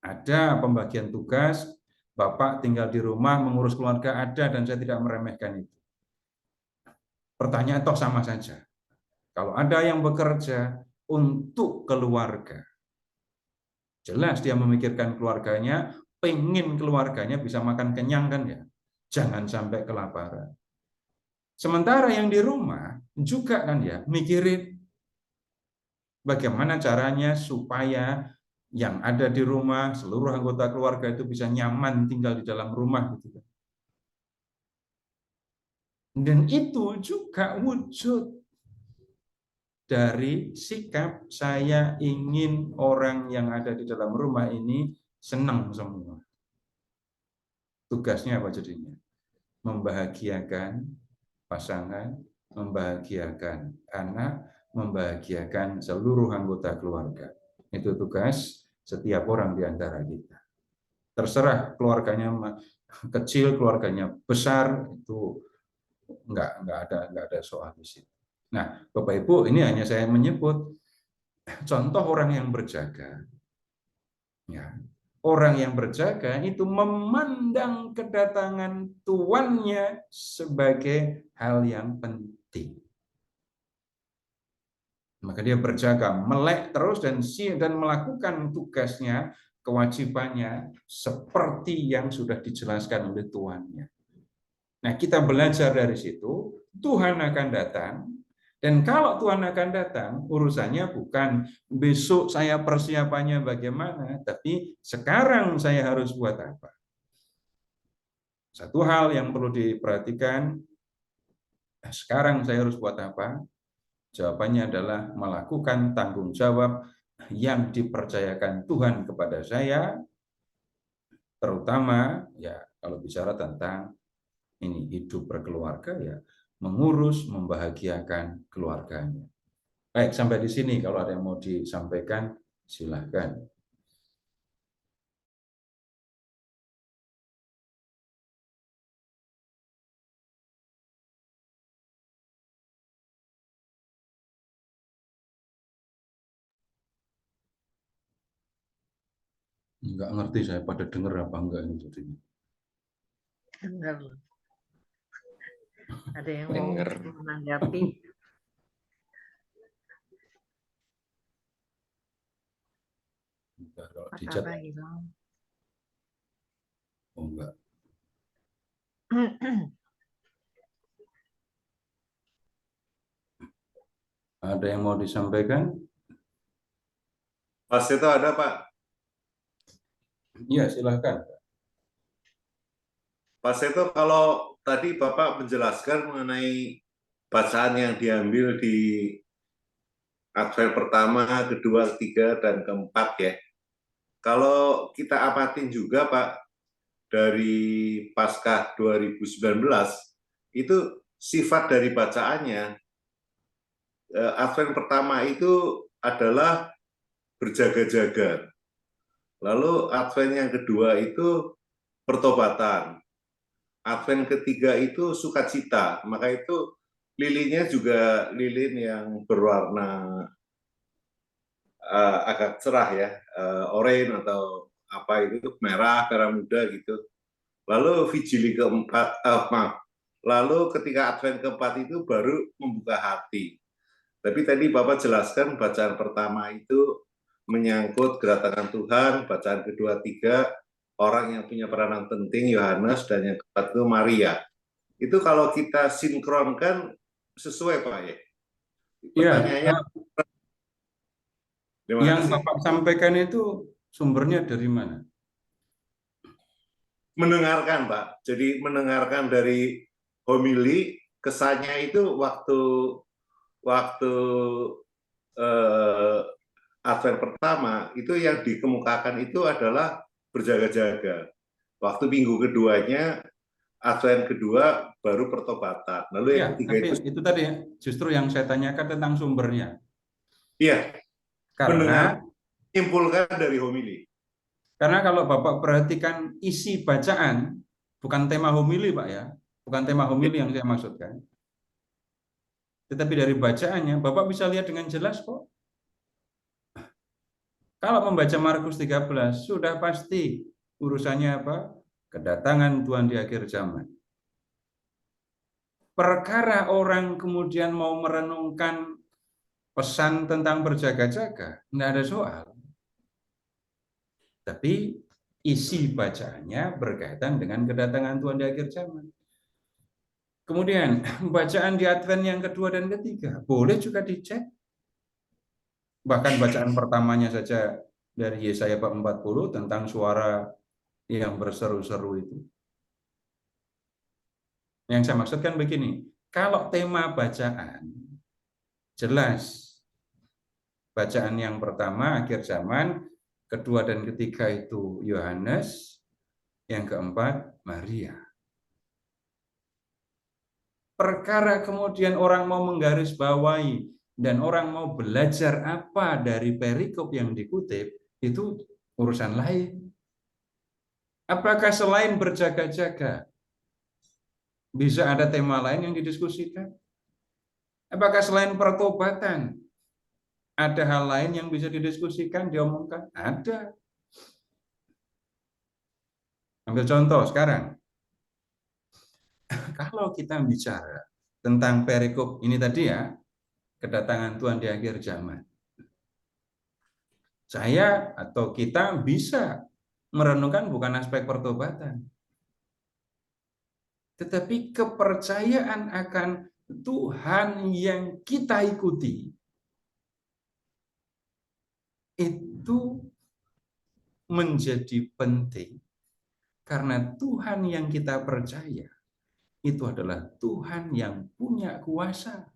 Ada pembagian tugas, bapak tinggal di rumah mengurus keluarga ada, dan saya tidak meremehkan itu. Pertanyaan toh sama saja. Kalau ada yang bekerja untuk keluarga, jelas dia memikirkan keluarganya, pengen keluarganya bisa makan kenyang kan ya. Jangan sampai kelaparan. Sementara yang di rumah juga kan ya, mikirin bagaimana caranya supaya yang ada di rumah, seluruh anggota keluarga itu bisa nyaman tinggal di dalam rumah gitu. Dan itu juga wujud dari sikap saya ingin orang yang ada di dalam rumah ini senang semua. Tugasnya apa jadinya? Membahagiakan pasangan, membahagiakan anak, membahagiakan seluruh anggota keluarga. Itu tugas setiap orang di antara kita. Terserah keluarganya kecil, keluarganya besar, itu nggak ada soal di situ. Nah, Bapak Ibu, ini hanya saya menyebut contoh orang yang berjaga. Ya, orang yang berjaga itu memandang kedatangan tuannya sebagai hal yang penting. Maka dia berjaga, melek terus dan melakukan tugasnya, kewajibannya seperti yang sudah dijelaskan oleh tuannya. Nah, kita belajar dari situ, Tuhan akan datang, dan kalau Tuhan akan datang, urusannya bukan besok saya persiapannya bagaimana, tapi sekarang saya harus buat apa. Satu hal yang perlu diperhatikan, Nah, sekarang saya harus buat apa? Jawabannya adalah melakukan tanggung jawab yang dipercayakan Tuhan kepada saya, terutama ya kalau bicara tentang ini hidup berkeluarga, ya mengurus, membahagiakan keluarganya. Baik, sampai di sini. Kalau ada yang mau disampaikan, silahkan. Enggak ngerti saya pada dengar apa enggak ini jadinya. Dengar. Ada yang mau Dengar. menanggapi? Enggak, kalau Pak di chat, Abah hilang. oh enggak. Ada yang mau disampaikan? Mas itu ada Pak. Iya, silahkan. Mas itu kalau tadi Bapak menjelaskan mengenai bacaan yang diambil di Advent pertama, kedua, ketiga, dan keempat ya. Kalau kita amatin juga Pak, dari Paskah 2019, itu sifat dari bacaannya, Advent pertama itu adalah berjaga-jaga. Lalu Advent yang kedua itu pertobatan. Advent ketiga itu sukacita, maka itu lilinnya juga lilin yang berwarna agak cerah ya, oranye atau apa itu merah muda gitu. Lalu vigili keempat, lalu ketika Advent keempat itu baru membuka hati. Tapi tadi Bapak jelaskan bacaan pertama itu menyangkut kedatangan Tuhan, bacaan kedua, tiga, orang yang punya peranan penting Yohanes, dan yang keempat itu Maria. Itu kalau kita sinkronkan sesuai Pak ya? Pertanyaannya, yang Bapak sampaikan itu sumbernya dari mana? mendengarkan Pak. Jadi mendengarkan dari homili, kesannya itu waktu Advent pertama itu yang dikemukakan itu adalah berjaga-jaga. Waktu minggu keduanya, Advent kedua baru pertobatan. Lalu yang ketiga itu tadi ya, justru yang saya tanyakan tentang sumbernya. Iya, Karena menyimpulkan dari homili. Karena kalau Bapak perhatikan isi bacaan, bukan tema homili Pak ya, bukan tema homili yang saya maksudkan. Tetapi dari bacaannya, Bapak bisa lihat dengan jelas kok. Kalau membaca Markus 13, sudah pasti urusannya apa? Kedatangan Tuhan di akhir zaman. Perkara orang kemudian mau merenungkan pesan tentang berjaga-jaga, tidak ada soal. Tapi isi bacaannya berkaitan dengan kedatangan Tuhan di akhir zaman. Kemudian bacaan di Advent yang kedua dan ketiga boleh juga dicek. Bahkan bacaan pertamanya saja dari Yesaya bab 40 tentang suara yang berseru-seru itu. Yang saya maksudkan begini, kalau tema bacaan jelas, bacaan yang pertama akhir zaman, kedua dan ketiga itu Yohanes, yang keempat Maria. Perkara kemudian orang mau menggarisbawahi dan orang mau belajar apa dari perikop yang dikutip, itu urusan lain. Apakah selain berjaga-jaga bisa ada tema lain yang didiskusikan? Apakah selain pertobatan ada hal lain yang bisa didiskusikan, diomongkan? Ada. Ambil contoh sekarang. Kalau kita bicara tentang perikop ini tadi ya, kedatangan Tuhan di akhir zaman. Saya atau kita bisa merenungkan bukan aspek pertobatan, tetapi kepercayaan akan Tuhan yang kita ikuti itu menjadi penting karena Tuhan yang kita percaya itu adalah Tuhan yang punya kuasa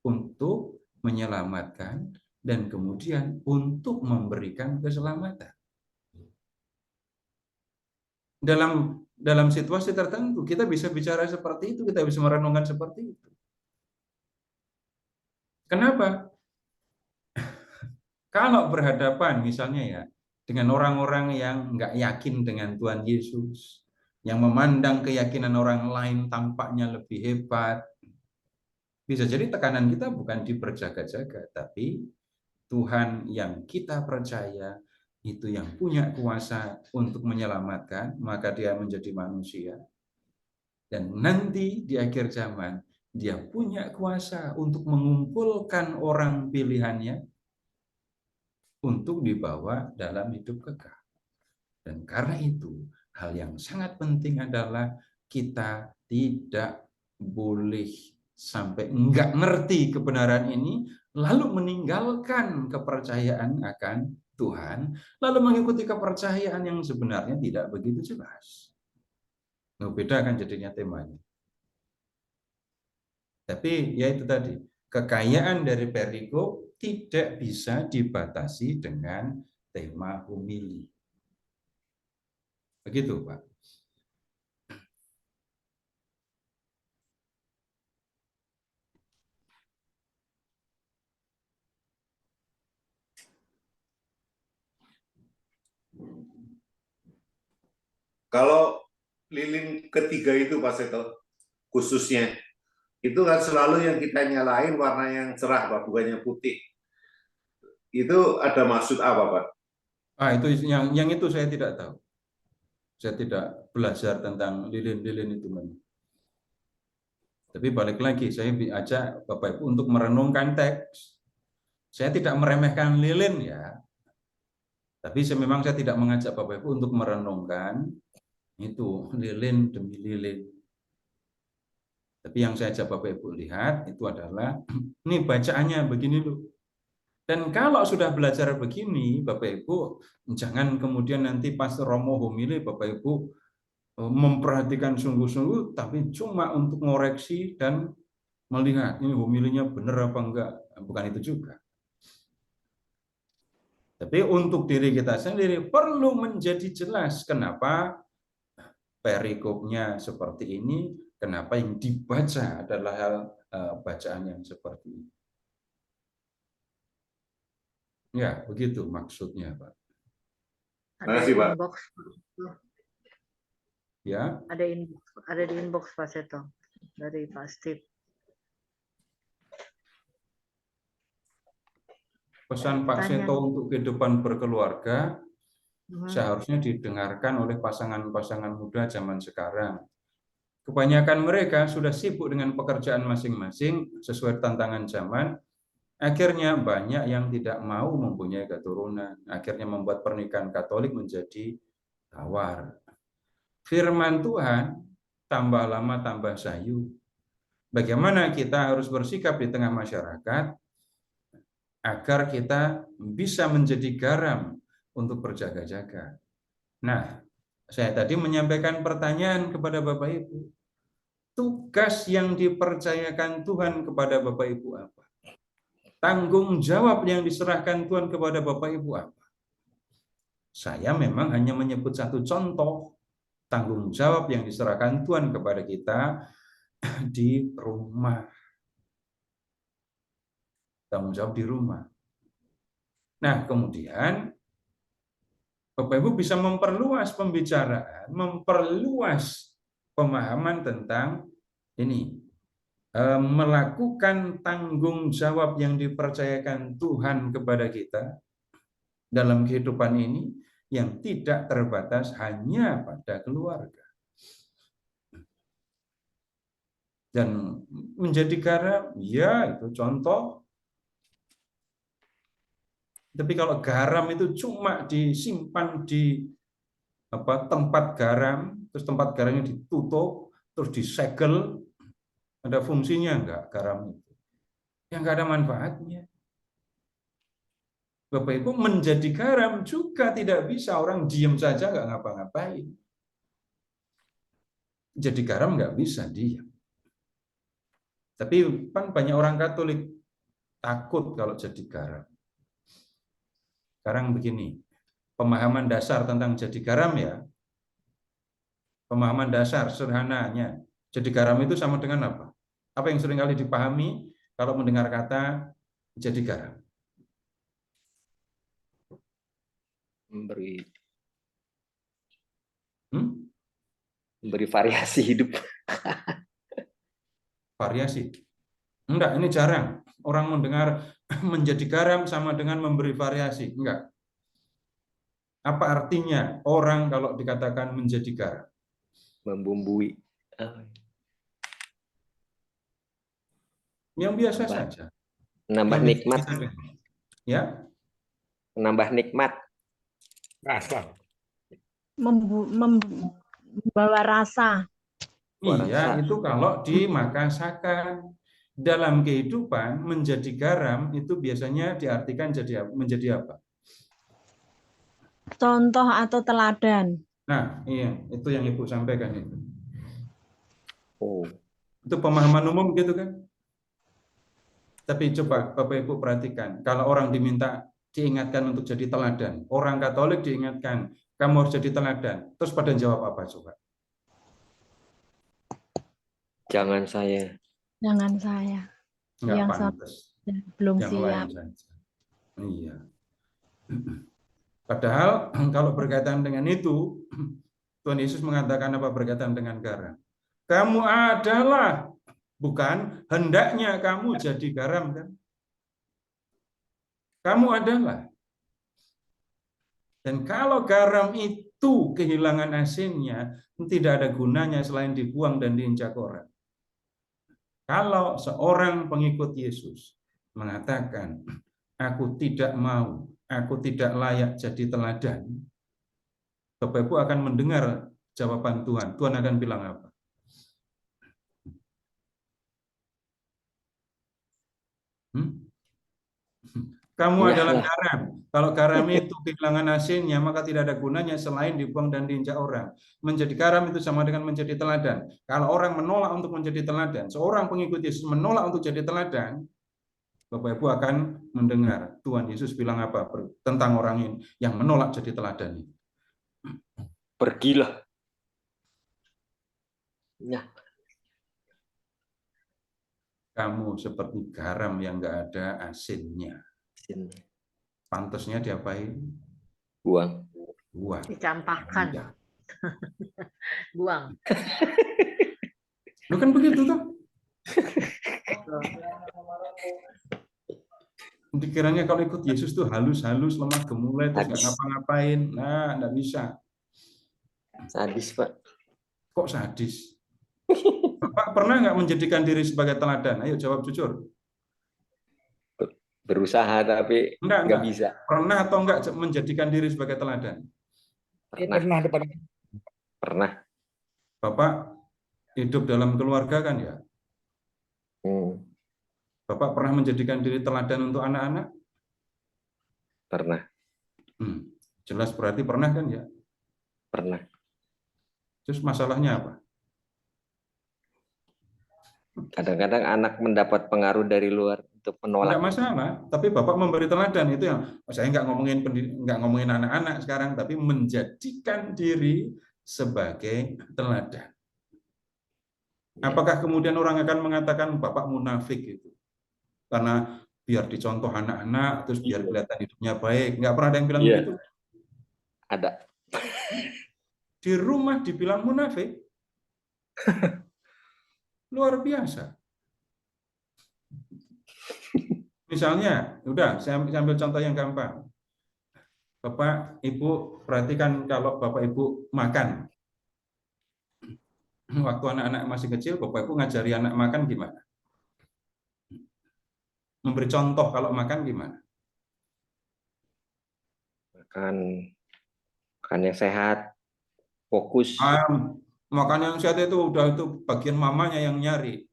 untuk menyelamatkan dan kemudian untuk memberikan keselamatan. Dalam situasi tertentu kita bisa bicara seperti itu, kita bisa merenungkan seperti itu. Kenapa? Kalau berhadapan misalnya ya dengan orang-orang yang nggak yakin dengan Tuhan Yesus, yang memandang keyakinan orang lain tampaknya lebih hebat, bisa jadi tekanan kita bukan di berjaga-jaga, tapi Tuhan yang kita percaya itu yang punya kuasa untuk menyelamatkan, maka dia menjadi manusia. Dan nanti di akhir zaman, dia punya kuasa untuk mengumpulkan orang pilihannya untuk dibawa dalam hidup kekal. Dan karena itu, hal yang sangat penting adalah kita tidak boleh sampai enggak ngerti kebenaran ini, lalu meninggalkan kepercayaan akan Tuhan, lalu mengikuti kepercayaan yang sebenarnya tidak begitu jelas. Nah, beda kan jadinya temanya. Tapi ya itu tadi, kekayaan dari perikop tidak bisa dibatasi dengan tema homili. Begitu, Pak. Kalau lilin ketiga itu Pak Seto, khususnya, itu kan selalu yang kita nyalain warna yang cerah Pak, bukannya putih. Itu ada maksud apa Pak? Itu yang itu saya tidak tahu. Saya tidak belajar tentang lilin-lilin itu. Tapi balik lagi, saya ajak Bapak Ibu untuk merenungkan teks. Saya tidak meremehkan lilin ya. Tapi memang saya tidak mengajak Bapak Ibu untuk merenungkan itu lilin demi lilin. Tapi yang saya ajak Bapak Ibu lihat itu adalah ini bacaannya begini loh. Dan kalau sudah belajar begini, Bapak Ibu jangan kemudian nanti pas Romo homili Bapak Ibu memperhatikan sungguh-sungguh, tapi cuma untuk ngoreksi dan melihat ini homilinya benar apa enggak. Bukan itu juga. Tapi untuk diri kita sendiri perlu menjadi jelas kenapa perikopnya seperti ini, kenapa yang dibaca adalah hal bacaan yang seperti ini. Ya, begitu maksudnya, Pak. Ada Makasih, Pak. inbox. Ya. Ada di inbox Pak Seto dari Pak Steve. Pesan Pak Seto untuk kehidupan berkeluarga seharusnya didengarkan oleh pasangan-pasangan muda zaman sekarang. Kebanyakan mereka sudah sibuk dengan pekerjaan masing-masing sesuai tantangan zaman. Akhirnya banyak yang tidak mau mempunyai keturunan. Akhirnya membuat pernikahan Katolik menjadi tawar. Firman Tuhan tambah lama tambah sayu. Bagaimana kita harus bersikap di tengah masyarakat agar kita bisa menjadi garam untuk berjaga-jaga. Nah, saya tadi menyampaikan pertanyaan kepada Bapak Ibu. Tugas yang dipercayakan Tuhan kepada Bapak Ibu apa? Tanggung jawab yang diserahkan Tuhan kepada Bapak Ibu apa? Saya memang hanya menyebut satu contoh tanggung jawab yang diserahkan Tuhan kepada kita di rumah. Tanggung jawab di rumah. Nah, kemudian Bapak Ibu bisa memperluas pembicaraan, memperluas pemahaman tentang ini. Melakukan tanggung jawab yang dipercayakan Tuhan kepada kita dalam kehidupan ini yang tidak terbatas hanya pada keluarga. Dan menjadi garam, ya itu contoh. Tapi kalau garam itu cuma disimpan di tempat garam, terus tempat garamnya ditutup, terus disegel, ada fungsinya enggak garam itu? Yang enggak ada manfaatnya. Bapak Ibu, menjadi garam juga tidak bisa orang diam saja enggak ngapa-ngapain. Jadi garam nggak bisa diam. Tapi kan banyak orang Katolik takut kalau jadi garam. Sekarang begini, pemahaman dasar tentang jadi garam ya, pemahaman dasar sederhananya, jadi garam itu sama dengan apa? Apa yang seringkali dipahami kalau mendengar kata jadi garam? Memberi variasi hidup. Variasi. Enggak, ini jarang. Orang mendengar menjadi garam sama dengan memberi variasi. Enggak. Apa artinya orang kalau dikatakan menjadi garam? Membumbui. Yang biasa saja. Menambah Yang nikmat. Ya. Menambah nikmat. Rasa. Membawa rasa. Iya, itu kalau dimakasakan. Dalam kehidupan menjadi garam itu biasanya diartikan menjadi apa? Contoh atau teladan. Nah, iya, itu yang Ibu sampaikan itu. Oh. Itu pemahaman umum gitu kan? Tapi coba Bapak Ibu perhatikan, kalau orang diingatkan untuk jadi teladan, orang Katolik diingatkan, kamu harus jadi teladan. Terus pada jawab apa coba? Jangan saya. Jangan saya. Nggak Yang pantas. belum Yang siap. lain saja. Iya. Padahal kalau berkaitan dengan itu, Tuhan Yesus mengatakan apa berkaitan dengan garam? Kamu adalah, bukan hendaknya kamu jadi garam kan? Kamu adalah. Dan kalau garam itu kehilangan asinnya, tidak ada gunanya selain dibuang dan diinjak orang. Kalau seorang pengikut Yesus mengatakan, aku tidak mau, aku tidak layak jadi teladan, Bapak Ibu akan mendengar jawaban Tuhan. Tuhan akan bilang apa? Kamu adalah garam. Kalau garam itu kehilangan asinnya, maka tidak ada gunanya selain dibuang dan diinjak orang. Menjadi garam itu sama dengan menjadi teladan. Kalau orang menolak untuk menjadi teladan, seorang pengikut Yesus menolak untuk jadi teladan, Bapak Ibu akan mendengar Tuhan Yesus bilang apa tentang orang ini yang menolak jadi teladan ini. Pergilah. Ya. Kamu seperti garam yang nggak ada asinnya. Pantasnya diapain? Buang. Buang. Dicampakkan. Ya. Buang. Lu kan begitu tuh. Dikiranya kalau ikut Yesus tuh halus-halus, lemah gemulai, terus nggak ngapa-ngapain. Nah, nggak bisa. Sadis, Pak. Kok sadis? Bapak pernah nggak menjadikan diri sebagai teladan? Ayo jawab jujur. Berusaha tapi nggak bisa. Pernah atau enggak menjadikan diri sebagai teladan? Pernah. Pernah. Bapak hidup dalam keluarga kan ya? Bapak pernah menjadikan diri teladan untuk anak-anak? Pernah. Jelas berarti pernah kan ya? Pernah. Terus masalahnya apa? Kadang-kadang anak mendapat pengaruh dari luar untuk menolak. Enggak masalah, tapi Bapak memberi teladan itu yang saya nggak ngomongin anak-anak sekarang, tapi menjadikan diri sebagai teladan. Apakah kemudian orang akan mengatakan Bapak munafik itu? Karena biar dicontoh anak-anak, terus biar kelihatan hidupnya baik. Nggak pernah ada yang bilang begitu? Ada. Di rumah dibilang munafik? Luar biasa. Misalnya, udah saya ambil contoh yang gampang. Bapak, Ibu, perhatikan kalau Bapak, Ibu makan. Waktu anak-anak masih kecil, Bapak, Ibu ngajari anak makan gimana? Memberi contoh kalau makan gimana? Makan yang sehat, fokus. Makan yang sehat itu udah itu bagian mamanya yang nyari.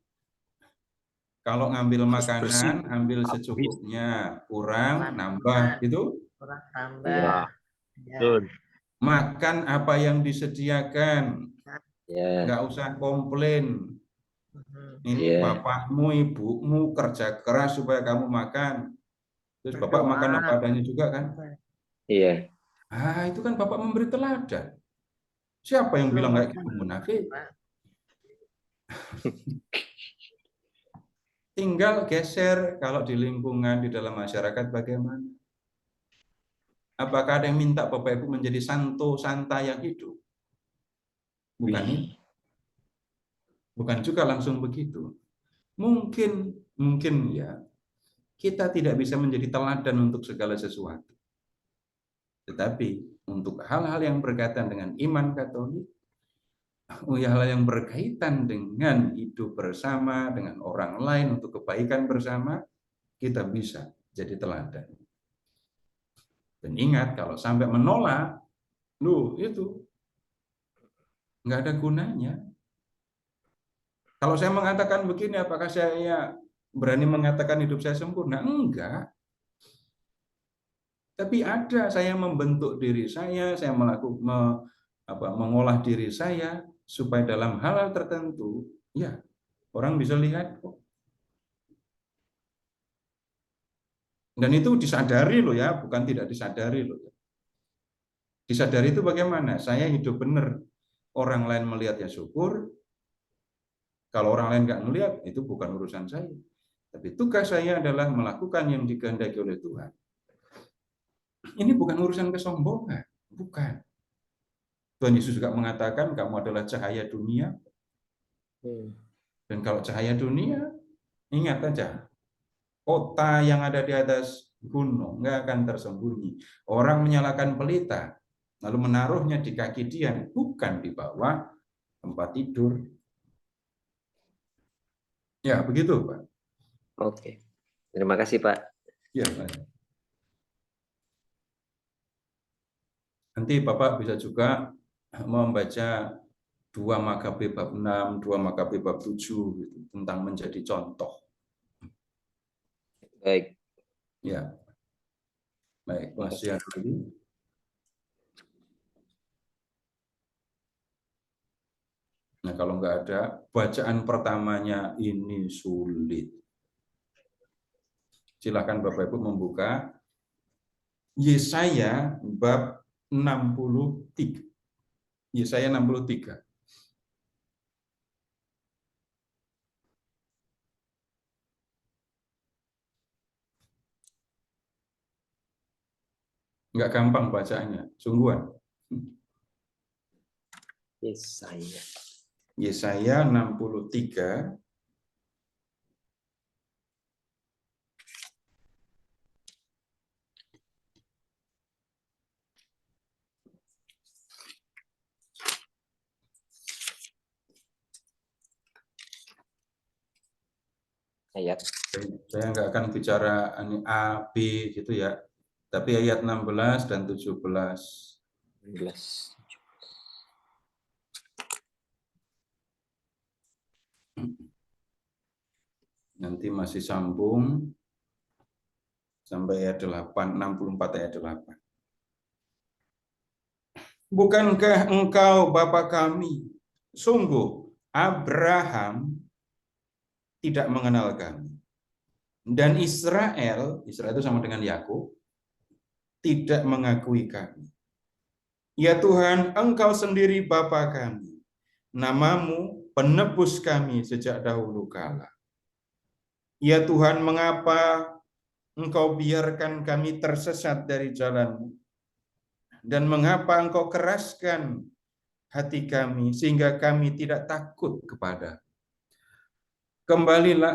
Kalau ngambil makanan, ambil secukupnya, kurang, nambah, gitu. Kurang tambah. Ya. Makan apa yang disediakan. Ya, Nggak usah komplain. Ini ya. bapakmu, ibumu kerja keras supaya kamu makan. Terus bapak Berdoa. makan apa adanya juga kan? Iya. Ah, itu kan bapak memberi teladan. Siapa yang bilang kayak gitu? Munafik. Tinggal geser kalau di lingkungan, di dalam masyarakat bagaimana? Apakah ada yang minta Bapak Ibu menjadi santo santa yang hidup? Bukan Wih. itu. Bukan juga langsung begitu. Mungkin ya, kita tidak bisa menjadi teladan untuk segala sesuatu. Tetapi untuk hal-hal yang berkaitan dengan iman Katolik, hal yang berkaitan dengan hidup bersama, dengan orang lain untuk kebaikan bersama, kita bisa jadi teladan. Dan ingat, kalau sampai menolak, itu nggak ada gunanya. Kalau saya mengatakan begini, apakah saya berani mengatakan hidup saya sempurna? Enggak. Tapi ada, saya membentuk diri saya mengolah diri saya supaya dalam hal-hal tertentu, ya orang bisa lihat kok. Dan itu disadari loh ya, bukan tidak disadari loh. Disadari itu bagaimana? Saya hidup benar. Orang lain melihat ya syukur. Kalau orang lain nggak melihat, itu bukan urusan saya. Tapi tugas saya adalah melakukan yang dikehendaki oleh Tuhan. Ini bukan urusan kesombongan, bukan. Tuhan Yesus juga mengatakan kamu adalah cahaya dunia. Dan kalau cahaya dunia, ingat aja, kota yang ada di atas gunung nggak akan tersembunyi. Orang menyalakan pelita, lalu menaruhnya di kaki dia, bukan di bawah tempat tidur. Ya, begitu, Pak. Oke. Terima kasih, Pak. Ya, Pak. Nanti Bapak bisa juga membaca 2 Makabe bab 6, 2 Makabe bab 7 gitu, tentang menjadi contoh. Baik. Ya. Baik, masih ada lagi. Nah, kalau nggak ada, bacaan pertamanya ini sulit. Silakan Bapak Ibu membuka Yesaya bab 63. Yesaya 63. Nggak gampang bacaannya, sungguhan. Yesaya 63. Ayat. Saya nggak akan bicara A, B gitu ya. Tapi ayat 16 dan 17. 16. Nanti masih sambung sampai ayat 8, 64 ayat 8. Bukankah engkau Bapa kami? Sungguh Abraham tidak mengenal kami. Dan Israel itu sama dengan Yakub, tidak mengakui kami. Ya Tuhan, engkau sendiri Bapa kami. Namamu penebus kami sejak dahulu kala. Ya Tuhan, mengapa engkau biarkan kami tersesat dari jalan-Mu? Dan mengapa engkau keraskan hati kami sehingga kami tidak takut kepada? Kembalilah,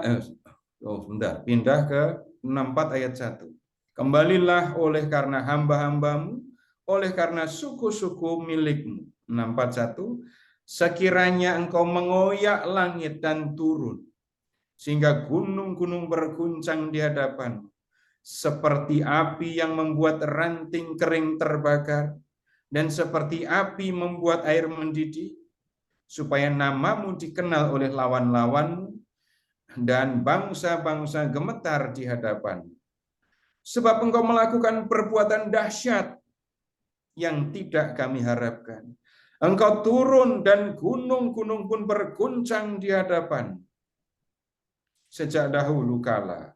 pindah ke 64 ayat 1. Kembalilah oleh karena hamba-hambamu, oleh karena suku-suku milikmu. 641. Sekiranya engkau mengoyak langit dan turun, sehingga gunung-gunung berguncang di hadapanmu, seperti api yang membuat ranting kering terbakar, dan seperti api membuat air mendidih, supaya namamu dikenal oleh lawan-lawanmu, dan bangsa-bangsa gemetar di hadapanmu. Sebab engkau melakukan perbuatan dahsyat yang tidak kami harapkan. Engkau turun dan gunung-gunung pun berguncang di hadapan. Sejak dahulu kala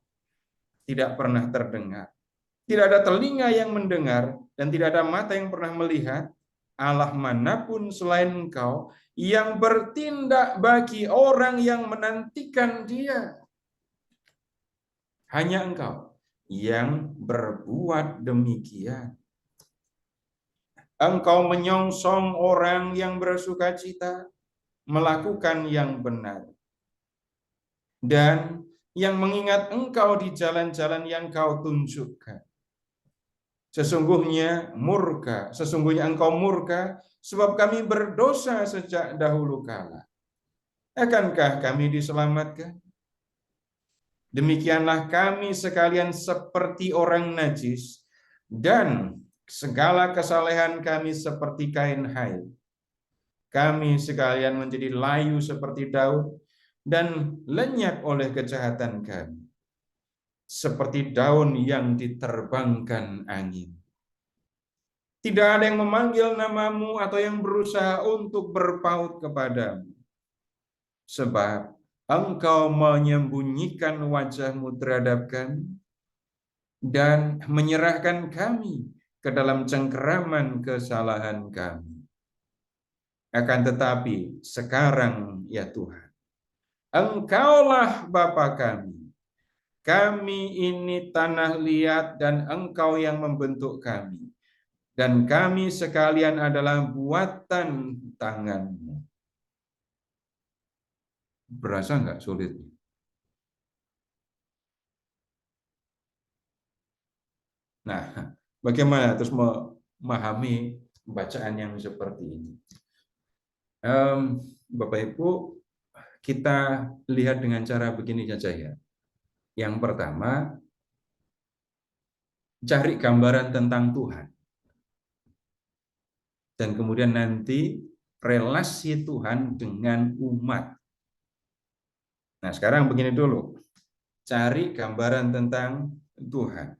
tidak pernah terdengar. Tidak ada telinga yang mendengar dan tidak ada mata yang pernah melihat Allah manapun selain Engkau yang bertindak bagi orang yang menantikan Dia. Hanya Engkau yang berbuat demikian. Engkau menyongsong orang yang bersukacita melakukan yang benar. Dan yang mengingat Engkau di jalan-jalan yang Kau tunjukkan. Sesungguhnya Engkau murka sebab kami berdosa sejak dahulu kala. Akankah kami diselamatkan? Demikianlah kami sekalian seperti orang najis dan segala kesalehan kami seperti kain haid. Kami sekalian menjadi layu seperti Daud dan lenyap oleh kejahatan kami. Seperti daun yang diterbangkan angin. Tidak ada yang memanggil namamu atau yang berusaha untuk berpaut kepadamu. Sebab Engkau menyembunyikan wajahmu terhadap kami dan menyerahkan kami ke dalam cengkeraman kesalahan kami. Akan tetapi sekarang ya Tuhan, Engkaulah Bapa kami. Kami ini tanah liat dan Engkau yang membentuk kami. Dan kami sekalian adalah buatan tangan-Mu. Berasa nggak sulit? Nah, bagaimana terus memahami bacaan yang seperti ini? Bapak Ibu, kita lihat dengan cara begini saja ya. Yang pertama, cari gambaran tentang Tuhan. Dan kemudian nanti relasi Tuhan dengan umat. Nah, sekarang begini dulu. Cari gambaran tentang Tuhan.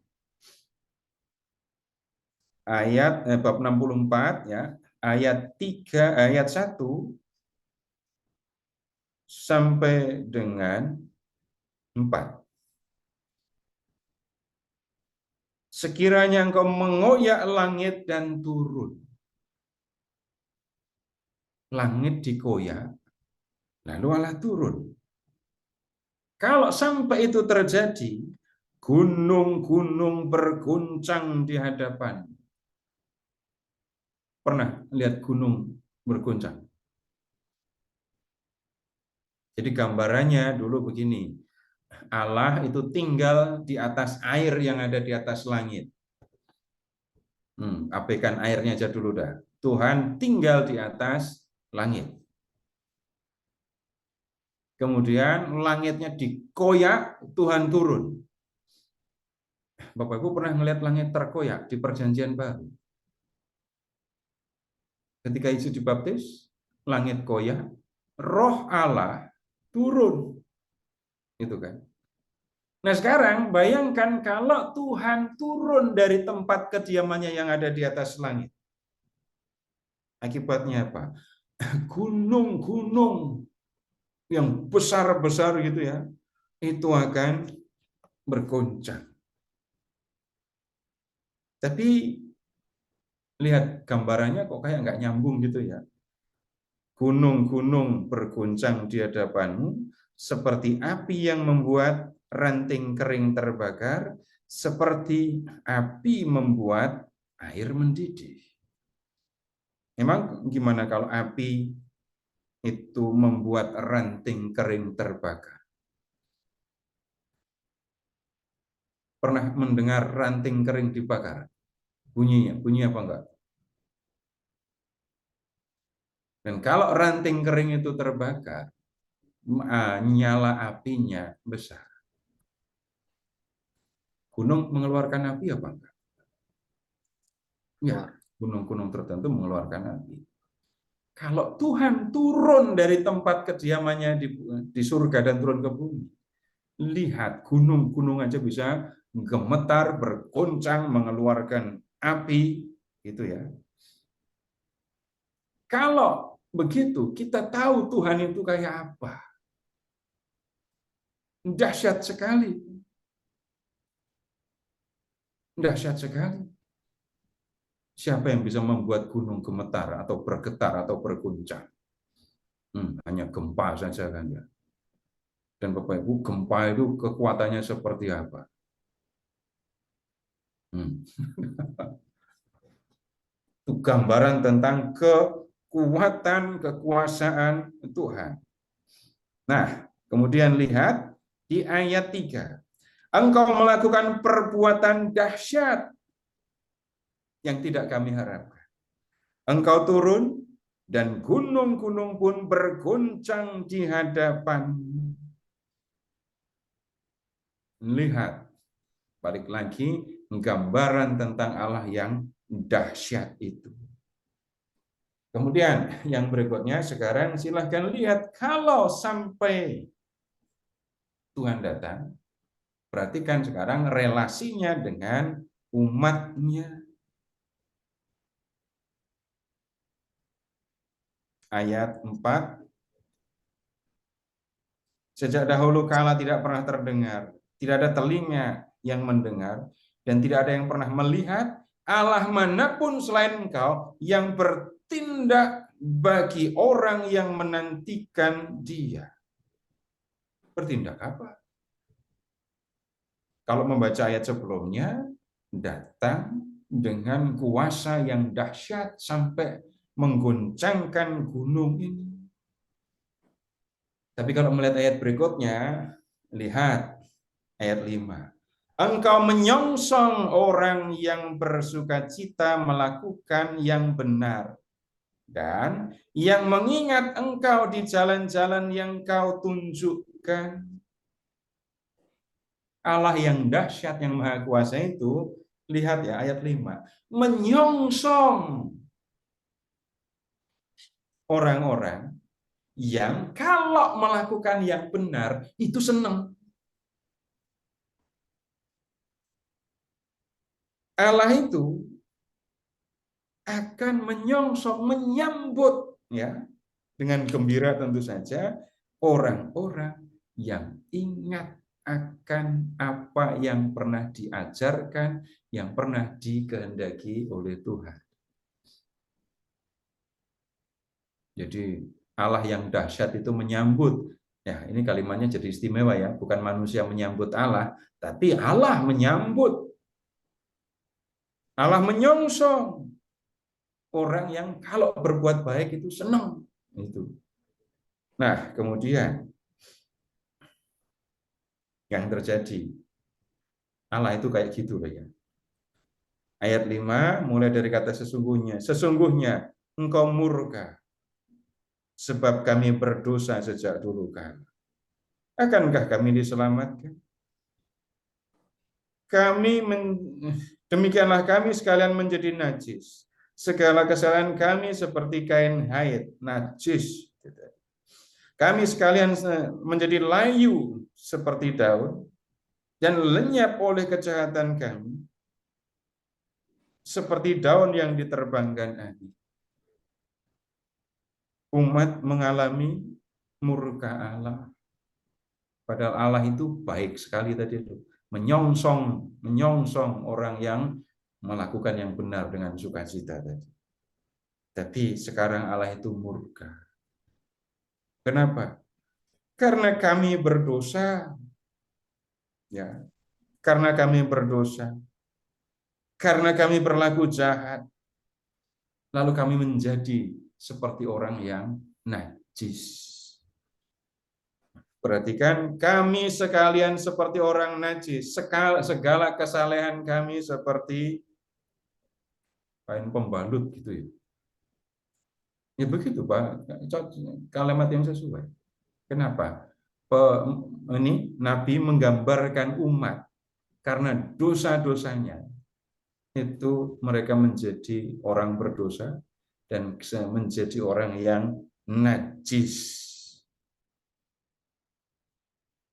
Ayat bab 64 ya, ayat 1 sampai dengan 4. Sekiranya engkau mengoyak langit dan turun. Langit dikoyak, lalu Allah turun. Kalau sampai itu terjadi, gunung-gunung berguncang di hadapan. Pernah lihat gunung berguncang? Jadi gambarannya dulu begini. Allah itu tinggal di atas air yang ada di atas langit. Abaikan airnya aja dulu dah. Tuhan tinggal di atas langit. Kemudian langitnya dikoyak, Tuhan turun. Bapak Ibu pernah melihat langit terkoyak di Perjanjian Baru? Ketika Yesus dibaptis, langit koyak, Roh Allah turun. Itu kan. Nah sekarang bayangkan kalau Tuhan turun dari tempat kediamannya yang ada di atas langit. Akibatnya apa? Gunung-gunung yang besar-besar gitu ya, itu akan bergoncang. Tapi lihat gambarannya kok kayak nggak nyambung gitu ya. Gunung-gunung bergoncang di hadapanmu, seperti api yang membuat ranting kering terbakar, seperti api membuat air mendidih. Emang gimana kalau api itu membuat ranting kering terbakar? Pernah mendengar ranting kering dibakar? Bunyi apa enggak? Dan kalau ranting kering itu terbakar, nyala apinya besar. Gunung mengeluarkan api apa enggak? Ya, gunung-gunung tertentu mengeluarkan api. Kalau Tuhan turun dari tempat kediamannya di surga dan turun ke bumi, lihat gunung-gunung aja bisa gemetar, bergoncang, mengeluarkan api, gitu ya. kalau begitu kita tahu Tuhan itu kayak apa. Dahsyat sekali. Dahsyat sekali. Siapa yang bisa membuat gunung gemetar atau bergetar atau berguncang? Hanya gempa saja kan ya. Dan Bapak Ibu, gempa itu kekuatannya seperti apa? Itu gambaran tentang kekuatan, kekuasaan Tuhan. Nah, kemudian lihat di ayat 3. Engkau melakukan perbuatan dahsyat yang tidak kami harapkan. Engkau turun dan gunung-gunung pun berguncang di hadapan-Mu. Lihat, balik lagi gambaran tentang Allah yang dahsyat itu. Kemudian yang berikutnya sekarang silahkan lihat, kalau sampai Tuhan datang, perhatikan sekarang relasinya dengan umatnya. Ayat 4. Sejak dahulu kala tidak pernah terdengar, tidak ada telinga yang mendengar, dan tidak ada yang pernah melihat Allah manapun selain Engkau yang bertindak bagi orang yang menantikan Dia. Bertindak apa? Kalau membaca ayat sebelumnya, datang dengan kuasa yang dahsyat sampai mengguncangkan gunung ini. Tapi kalau melihat ayat berikutnya, lihat ayat 5. Engkau menyongsong orang yang bersukacita melakukan yang benar, dan yang mengingat engkau di jalan-jalan yang kau tunjukkan. Allah yang dahsyat, yang maha kuasa itu, lihat ya ayat 5. Menyongsong orang-orang yang kalau melakukan yang benar itu senang. Allah itu akan menyongsong, menyambut ya dengan gembira tentu saja orang-orang yang ingat akan apa yang pernah diajarkan, yang pernah dikehendaki oleh Tuhan. Jadi Allah yang dahsyat itu menyambut. Ya, ini kalimatnya jadi istimewa ya, bukan manusia menyambut Allah, tapi Allah menyambut. Allah menyongsong orang yang kalau berbuat baik itu senang. Itu. Nah, kemudian yang terjadi, Allah itu kayak gitu ya. Ayat 5 mulai dari kata sesungguhnya. Sesungguhnya engkau murka sebab kami berdosa sejak dulu kala. Akankah kami diselamatkan? Demikianlah kami sekalian menjadi najis. Segala kesalahan kami seperti kain haid, najis. Kami sekalian menjadi layu seperti daun, dan lenyap oleh kejahatan kami, seperti daun yang diterbangkan angin. Umat mengalami murka Allah. Padahal Allah itu baik sekali tadi itu. Menyongsong orang yang melakukan yang benar dengan sukacita tadi. Tapi sekarang Allah itu murka. Kenapa? Karena kami berdosa. Ya. Karena kami berdosa. Karena kami berlaku jahat. Lalu kami menjadi seperti orang yang najis. Perhatikan, kami sekalian seperti orang najis. Segala kesalehan kami seperti kain pembalut gitu ya. Ya begitu Pak, kalimat yang sesuai. Kenapa? Ini Nabi menggambarkan umat karena dosa-dosanya itu mereka menjadi orang berdosa dan menjadi orang yang najis.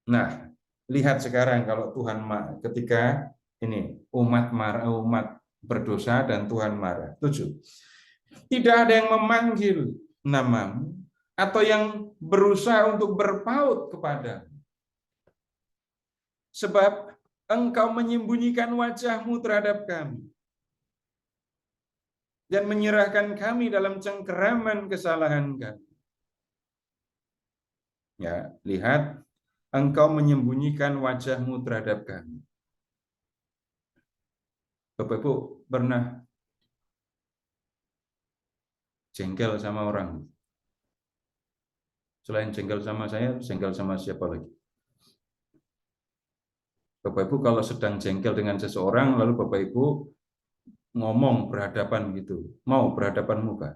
Nah, lihat sekarang kalau Tuhan ketika ini umat berdosa dan Tuhan marah. 7. Tidak ada yang memanggil namamu atau yang berusaha untuk berpaut kepadamu. Sebab engkau menyembunyikan wajahmu terhadap kami dan menyerahkan kami dalam cengkeraman kesalahan kami. Ya, lihat, engkau menyembunyikan wajahmu terhadap kami. Bapak Ibu pernah jengkel sama orang? Selain jengkel sama saya, jengkel sama siapa lagi? Bapak Ibu kalau sedang jengkel dengan seseorang, lalu Bapak Ibu ngomong berhadapan gitu, mau berhadapan muka.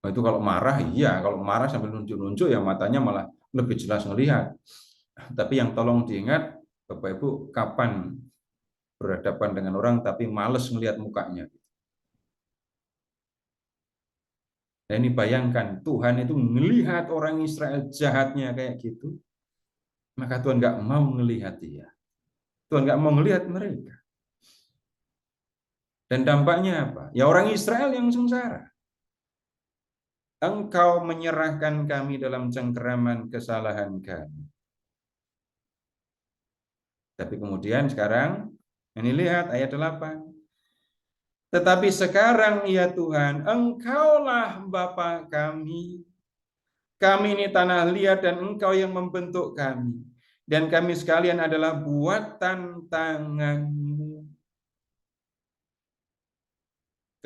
Nah, itu kalau marah, iya. Kalau marah sambil nunjuk-nunjuk, ya matanya malah lebih jelas ngelihat. Tapi yang tolong diingat, Bapak Ibu, kapan berhadapan dengan orang tapi males ngelihat mukanya. Nah, ini bayangkan, Tuhan itu melihat orang Israel jahatnya kayak gitu, maka Tuhan nggak mau ngelihat dia. Tuhan nggak mau ngelihat mereka. Dan dampaknya apa? Ya orang Israel yang sengsara. Engkau menyerahkan kami dalam cengkeraman kesalahan kami. Tapi kemudian sekarang, ini lihat ayat 8. Tetapi sekarang ya Tuhan, Engkaulah Bapa kami. Kami ini tanah liat dan Engkau yang membentuk kami. Dan kami sekalian adalah buatan tangan-Mu.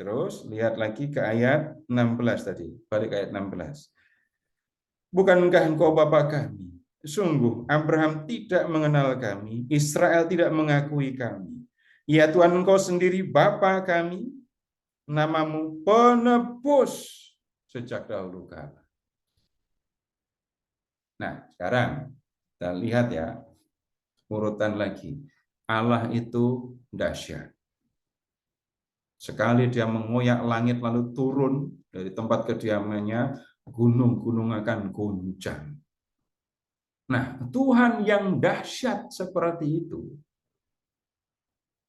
Terus lihat lagi ke ayat 16 tadi. Balik ayat 16. Bukankah Engkau Bapa kami? Sungguh Abraham tidak mengenal kami, Israel tidak mengakui kami. Ya Tuhan, Engkau sendiri Bapa kami, namamu penebus sejak dahulu kala. Nah, sekarang kita lihat ya, urutan lagi. Allah itu dahsyat. Sekali dia mengoyak langit lalu turun dari tempat kediamannya, gunung-gunung akan goncang. Nah, Tuhan yang dahsyat seperti itu,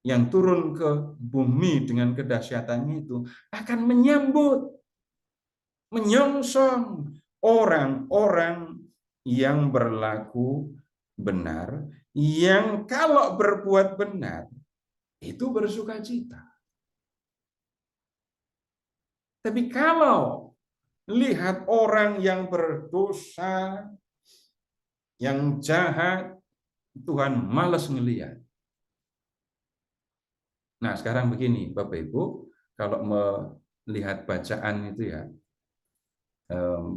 yang turun ke bumi dengan kedahsyatannya itu, akan menyambut, menyongsong orang-orang yang berlaku benar, yang kalau berbuat benar, itu bersukacita. Tapi kalau lihat orang yang berdosa, yang jahat, Tuhan malas ngelihat. Nah, sekarang begini, Bapak Ibu, kalau melihat bacaan itu ya,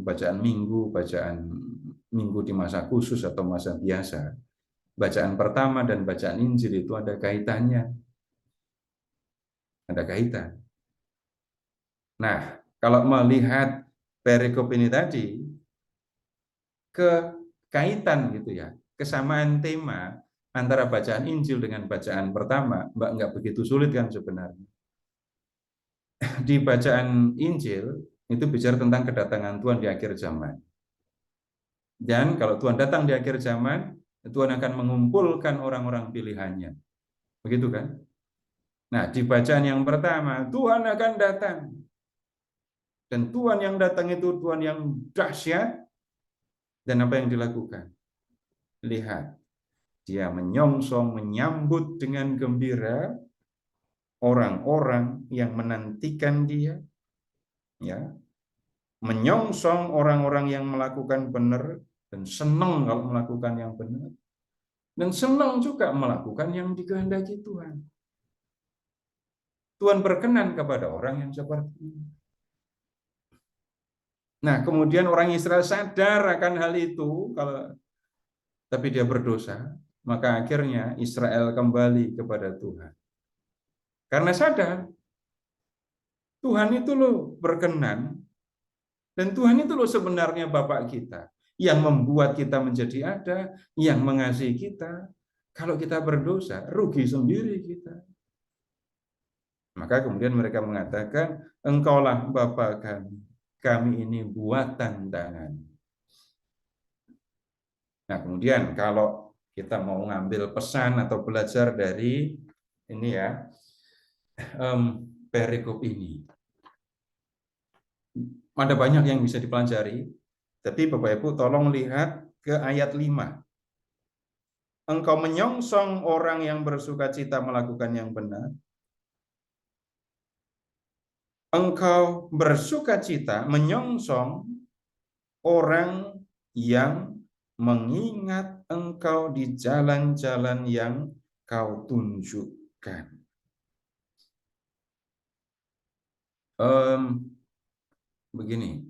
bacaan minggu di masa khusus atau masa biasa, bacaan pertama dan bacaan Injil itu ada kaitannya. Ada kaitan. Nah, kalau melihat perikop ini tadi, kaitan gitu ya, kesamaan tema antara bacaan Injil dengan bacaan pertama, nggak begitu sulit kan sebenarnya. Di bacaan Injil itu bicara tentang kedatangan Tuhan di akhir zaman. Dan kalau Tuhan datang di akhir zaman, Tuhan akan mengumpulkan orang-orang pilihannya. Begitu kan? Nah, di bacaan yang pertama, Tuhan akan datang. Dan Tuhan yang datang itu Tuhan yang dahsyat. Dan apa yang dilakukan? Lihat, dia menyongsong, menyambut dengan gembira orang-orang yang menantikan dia, ya, menyongsong orang-orang yang melakukan benar dan senang kalau melakukan yang benar, dan senang juga melakukan yang dikehendaki Tuhan. Tuhan berkenan kepada orang yang seperti ini. Nah, kemudian orang Israel sadar akan hal itu, tapi dia berdosa, maka akhirnya Israel kembali kepada Tuhan. Karena sadar, Tuhan itu loh berkenan, dan Tuhan itu loh sebenarnya Bapak kita, yang membuat kita menjadi ada, yang mengasihi kita. Kalau kita berdosa, rugi sendiri kita. Maka kemudian mereka mengatakan, Engkaulah Bapa kami ini buatan tangan. Nah, kemudian kalau kita mau ngambil pesan atau belajar dari ini ya, perikop ini. Ada banyak yang bisa dipelajari, tapi Bapak Ibu tolong lihat ke ayat 5. Engkau menyongsong orang yang bersukacita melakukan yang benar. Engkau bersukacita menyongsong orang yang mengingat engkau di jalan-jalan yang kau tunjukkan. Begini,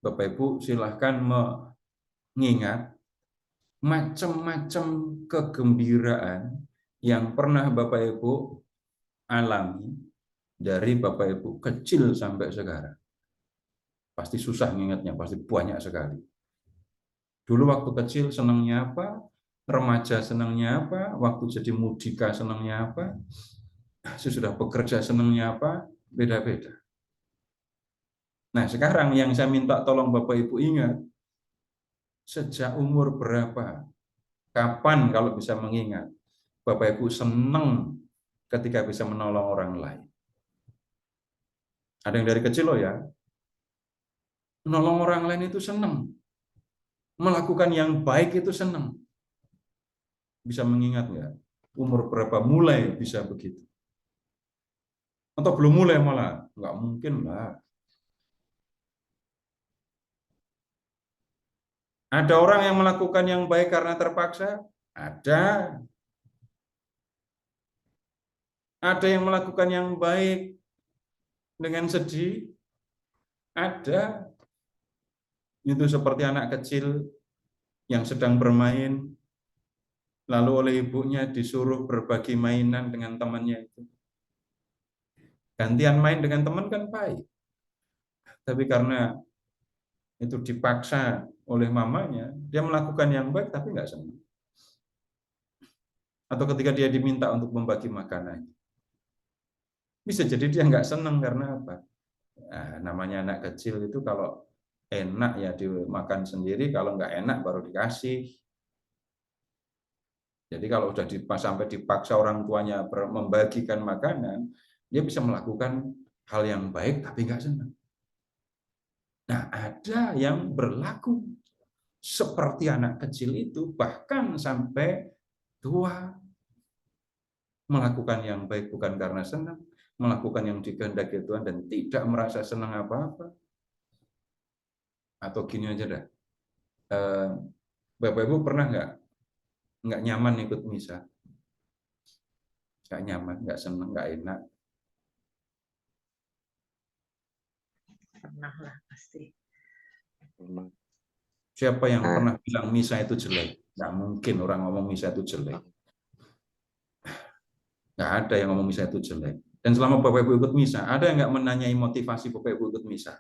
Bapak Ibu silahkan mengingat macam-macam kegembiraan yang pernah Bapak Ibu alami dari Bapak Ibu kecil sampai sekarang. Pasti susah mengingatnya, pasti banyak sekali. Dulu waktu kecil senangnya apa, remaja senangnya apa, waktu jadi mudika senangnya apa, sesudah bekerja senangnya apa, beda-beda. Nah, sekarang yang saya minta tolong Bapak Ibu ingat, sejak umur berapa, kapan kalau bisa mengingat, Bapak Ibu senang ketika bisa menolong orang lain. Ada yang dari kecil loh ya, menolong orang lain itu senang. Melakukan yang baik itu senang. Bisa mengingat nggak? Umur berapa mulai bisa begitu? Atau belum mulai malah? Nggak mungkin lah. Ada orang yang melakukan yang baik karena terpaksa? Ada. Ada yang melakukan yang baik dengan sedih? Ada. Itu seperti anak kecil yang sedang bermain, lalu oleh ibunya disuruh berbagi mainan dengan temannya itu. Gantian main dengan teman kan baik. Tapi karena itu dipaksa oleh mamanya, dia melakukan yang baik tapi nggak senang. Atau ketika dia diminta untuk membagi makanan, bisa jadi dia nggak senang karena apa? Nah, namanya anak kecil itu kalau enak ya dimakan sendiri, kalau nggak enak baru dikasih. Jadi kalau udah sampai dipaksa orang tuanya membagikan makanan, dia bisa melakukan hal yang baik tapi nggak senang. Nah, ada yang berlaku seperti anak kecil itu, bahkan sampai tua, melakukan yang baik bukan karena senang, melakukan yang dikehendaki Tuhan dan tidak merasa senang apa-apa. Atau gini aja dah, Bapak Ibu pernah nggak nyaman ikut misa? Nggak nyaman, nggak senang, nggak enak. Pernah lah pasti. Siapa yang pernah bilang misa itu jelek? Nggak mungkin orang ngomong misa itu jelek. Nggak ada yang ngomong misa itu jelek. Dan selama Bapak Ibu ikut misa, ada yang nggak menanyai motivasi Bapak Ibu ikut misa?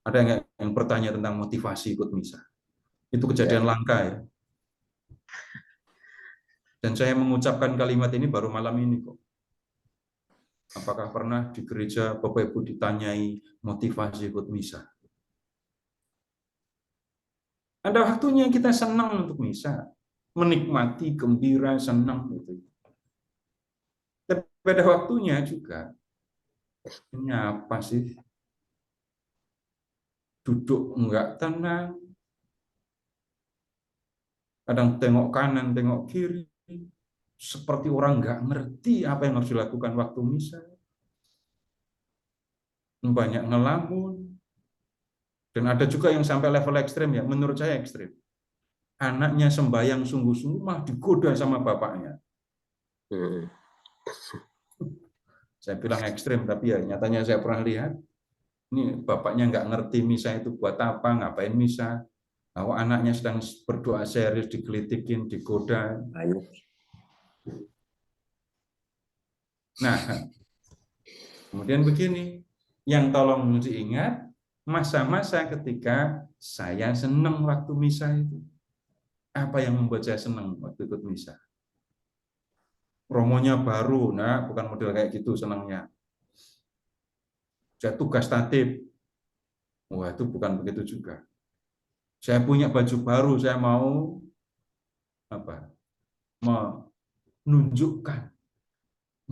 Ada yang bertanya tentang motivasi ikut misa? Itu kejadian langka ya. Dan saya mengucapkan kalimat ini baru malam ini kok. Apakah pernah di gereja Bapak Ibu ditanyai motivasi ikut misa? Ada waktunya kita senang untuk misa, menikmati, gembira, senang gitu. Tapi pada waktunya juga, ini apa sih? Duduk enggak tenang, kadang tengok kanan, tengok kiri, seperti orang enggak ngerti apa yang harus dilakukan waktu misa. Banyak ngelamun. Dan ada juga yang sampai level ekstrim ya, menurut saya ekstrim. Anaknya sembahyang sungguh-sungguh malah digoda sama bapaknya. Saya bilang ekstrim, tapi ya nyatanya saya pernah lihat. Ini bapaknya nggak ngerti misa itu buat apa, ngapain misa. Bahwa anaknya sedang berdoa serius, digelitikin, digoda. Nah, kemudian begini, yang tolong diingat, masa-masa ketika saya senang waktu misa itu. Apa yang membuat saya senang waktu ikut misa? Romonya baru, nah bukan model kayak gitu senangnya. Saya tugas tatip, wah itu bukan begitu juga. Saya punya baju baru, saya mau apa? Menunjukkan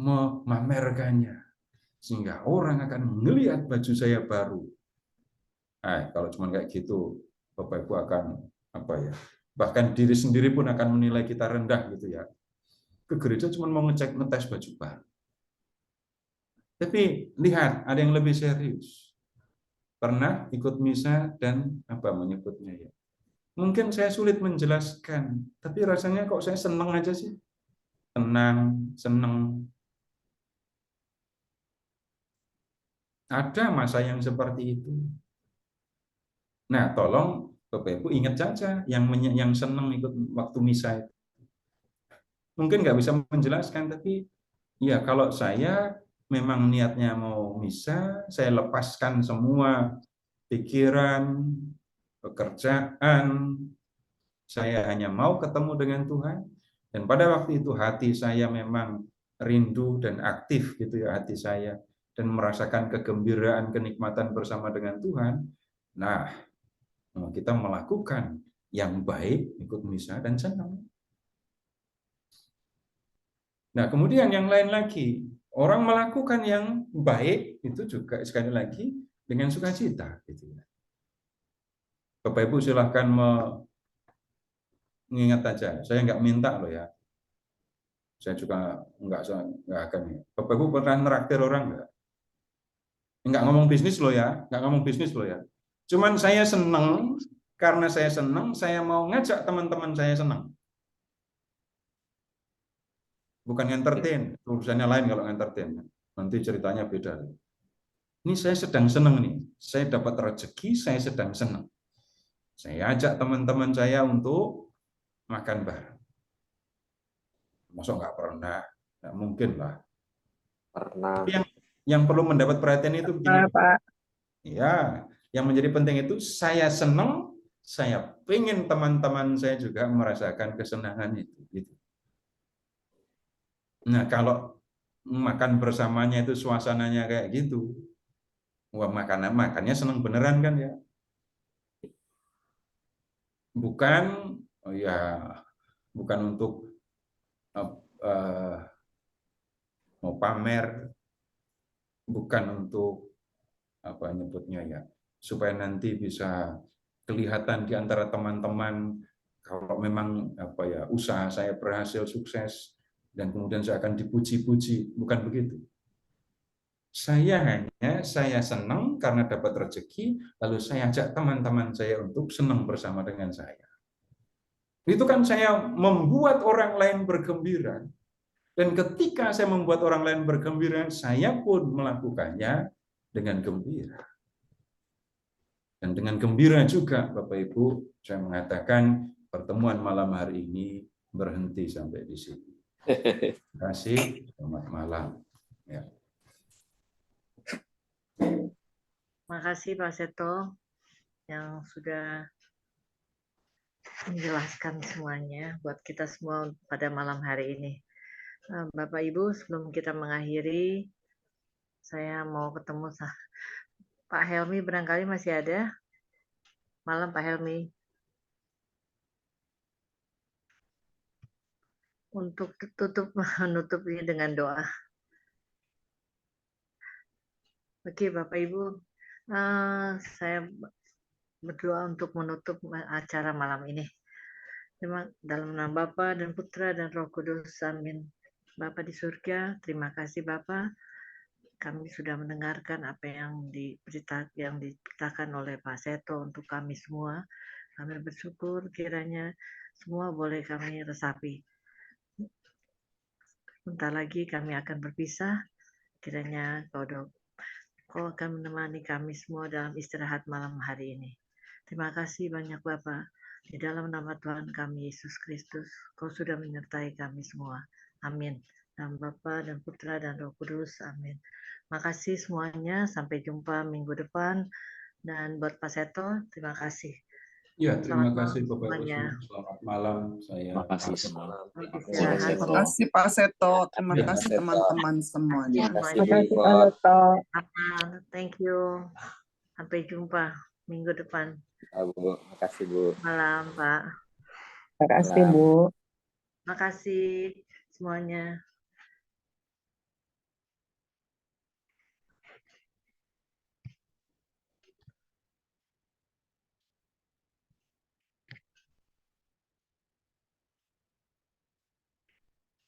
memamerkannya sehingga orang akan melihat baju saya baru. Kalau cuma kayak gitu, Bapak Ibu akan bahkan diri sendiri pun akan menilai kita rendah gitu ya. Ke gereja cuma mau ngetes baju baru. Tapi lihat, ada yang lebih serius. Pernah ikut misa dan menyebutnya ya. Mungkin saya sulit menjelaskan, tapi rasanya kok saya senang aja sih. Senang. Ada masa yang seperti itu. Nah, tolong Bapak Ibu ingat saja yang senang ikut waktu misa itu. Mungkin nggak bisa menjelaskan, tapi ya kalau saya memang niatnya mau misa, saya lepaskan semua pikiran, pekerjaan, saya hanya mau ketemu dengan Tuhan, dan pada waktu itu hati saya memang rindu dan aktif gitu ya hati saya, dan merasakan kegembiraan, kenikmatan bersama dengan Tuhan. Nah, kita melakukan yang baik, ikut misa dan senang. Nah, kemudian yang lain lagi, orang melakukan yang baik itu juga sekali lagi dengan sukacita gitu ya. Bapak Ibu silahkan mengingat aja, saya nggak minta loh ya. Saya juga nggak akan. Bapak Ibu pernah neraktir orang nggak? Nggak ngomong bisnis loh ya, nggak ngomong bisnis loh ya. Cuman saya senang, karena saya senang, saya mau ngajak teman-teman saya senang. Bukan entertain, urusannya lain kalau entertain. Nanti ceritanya beda. Ini saya sedang senang nih, saya dapat rezeki, saya sedang senang. Saya ajak teman-teman saya untuk makan bareng. Masa nggak pernah? Nggak mungkin lah. Pernah. Tapi yang perlu mendapat perhatian itu begini. Pak. Ya, yang menjadi penting itu saya senang, saya pengen teman-teman saya juga merasakan kesenangan itu. Gitu. Nah, kalau makan bersamanya itu suasananya kayak gitu, wah makannya senang beneran kan ya? Bukan, bukan untuk mau pamer, bukan untuk nyebutnya ya, supaya nanti bisa kelihatan di antara teman-teman kalau memang usaha saya berhasil sukses dan kemudian saya akan dipuji-puji, bukan begitu. Saya senang karena dapat rezeki, lalu saya ajak teman-teman saya untuk senang bersama dengan saya. Itu kan saya membuat orang lain bergembira. Dan ketika saya membuat orang lain bergembira, saya pun melakukannya dengan gembira. Dan dengan gembira juga, Bapak Ibu, saya mengatakan pertemuan malam hari ini berhenti sampai di sini. Terima kasih, selamat malam. Ya. Terima kasih Pak Seto yang sudah menjelaskan semuanya buat kita semua pada malam hari ini. Bapak Ibu, sebelum kita mengakhiri, saya mau ketemu Pak Helmi, barangkali masih ada. Malam Pak Helmi. Untuk menutup ini dengan doa. Oke Bapak Ibu, saya berdoa untuk menutup acara malam ini. Dalam nama Bapa dan Putra dan Roh Kudus, amin. Bapa di surga, terima kasih Bapa. Kami sudah mendengarkan apa yang diberitakan oleh Pak Seto untuk kami semua. Kami bersyukur kiranya semua boleh kami resapi. Sebentar lagi kami akan berpisah. Kiranya Kau akan menemani kami semua dalam istirahat malam hari ini. Terima kasih banyak Bapak. Di dalam nama Tuhan kami Yesus Kristus, Kau sudah menyertai kami semua. Amin. Dalam Bapa dan Putra dan Roh Kudus. Amin. Makasih semuanya. Sampai jumpa minggu depan. Dan buat Pak Seto, terima kasih. Ya, terima kasih Bapak Ibu. Selamat malam. Terima kasih semua. Terima kasih Pak Seto. Terima kasih teman-teman semuanya. Terima kasih Pak Seto. Thank you. Sampai jumpa minggu depan. Bu, makasih Bu. Malam Pak. Terima kasih Bu. Makasih semuanya.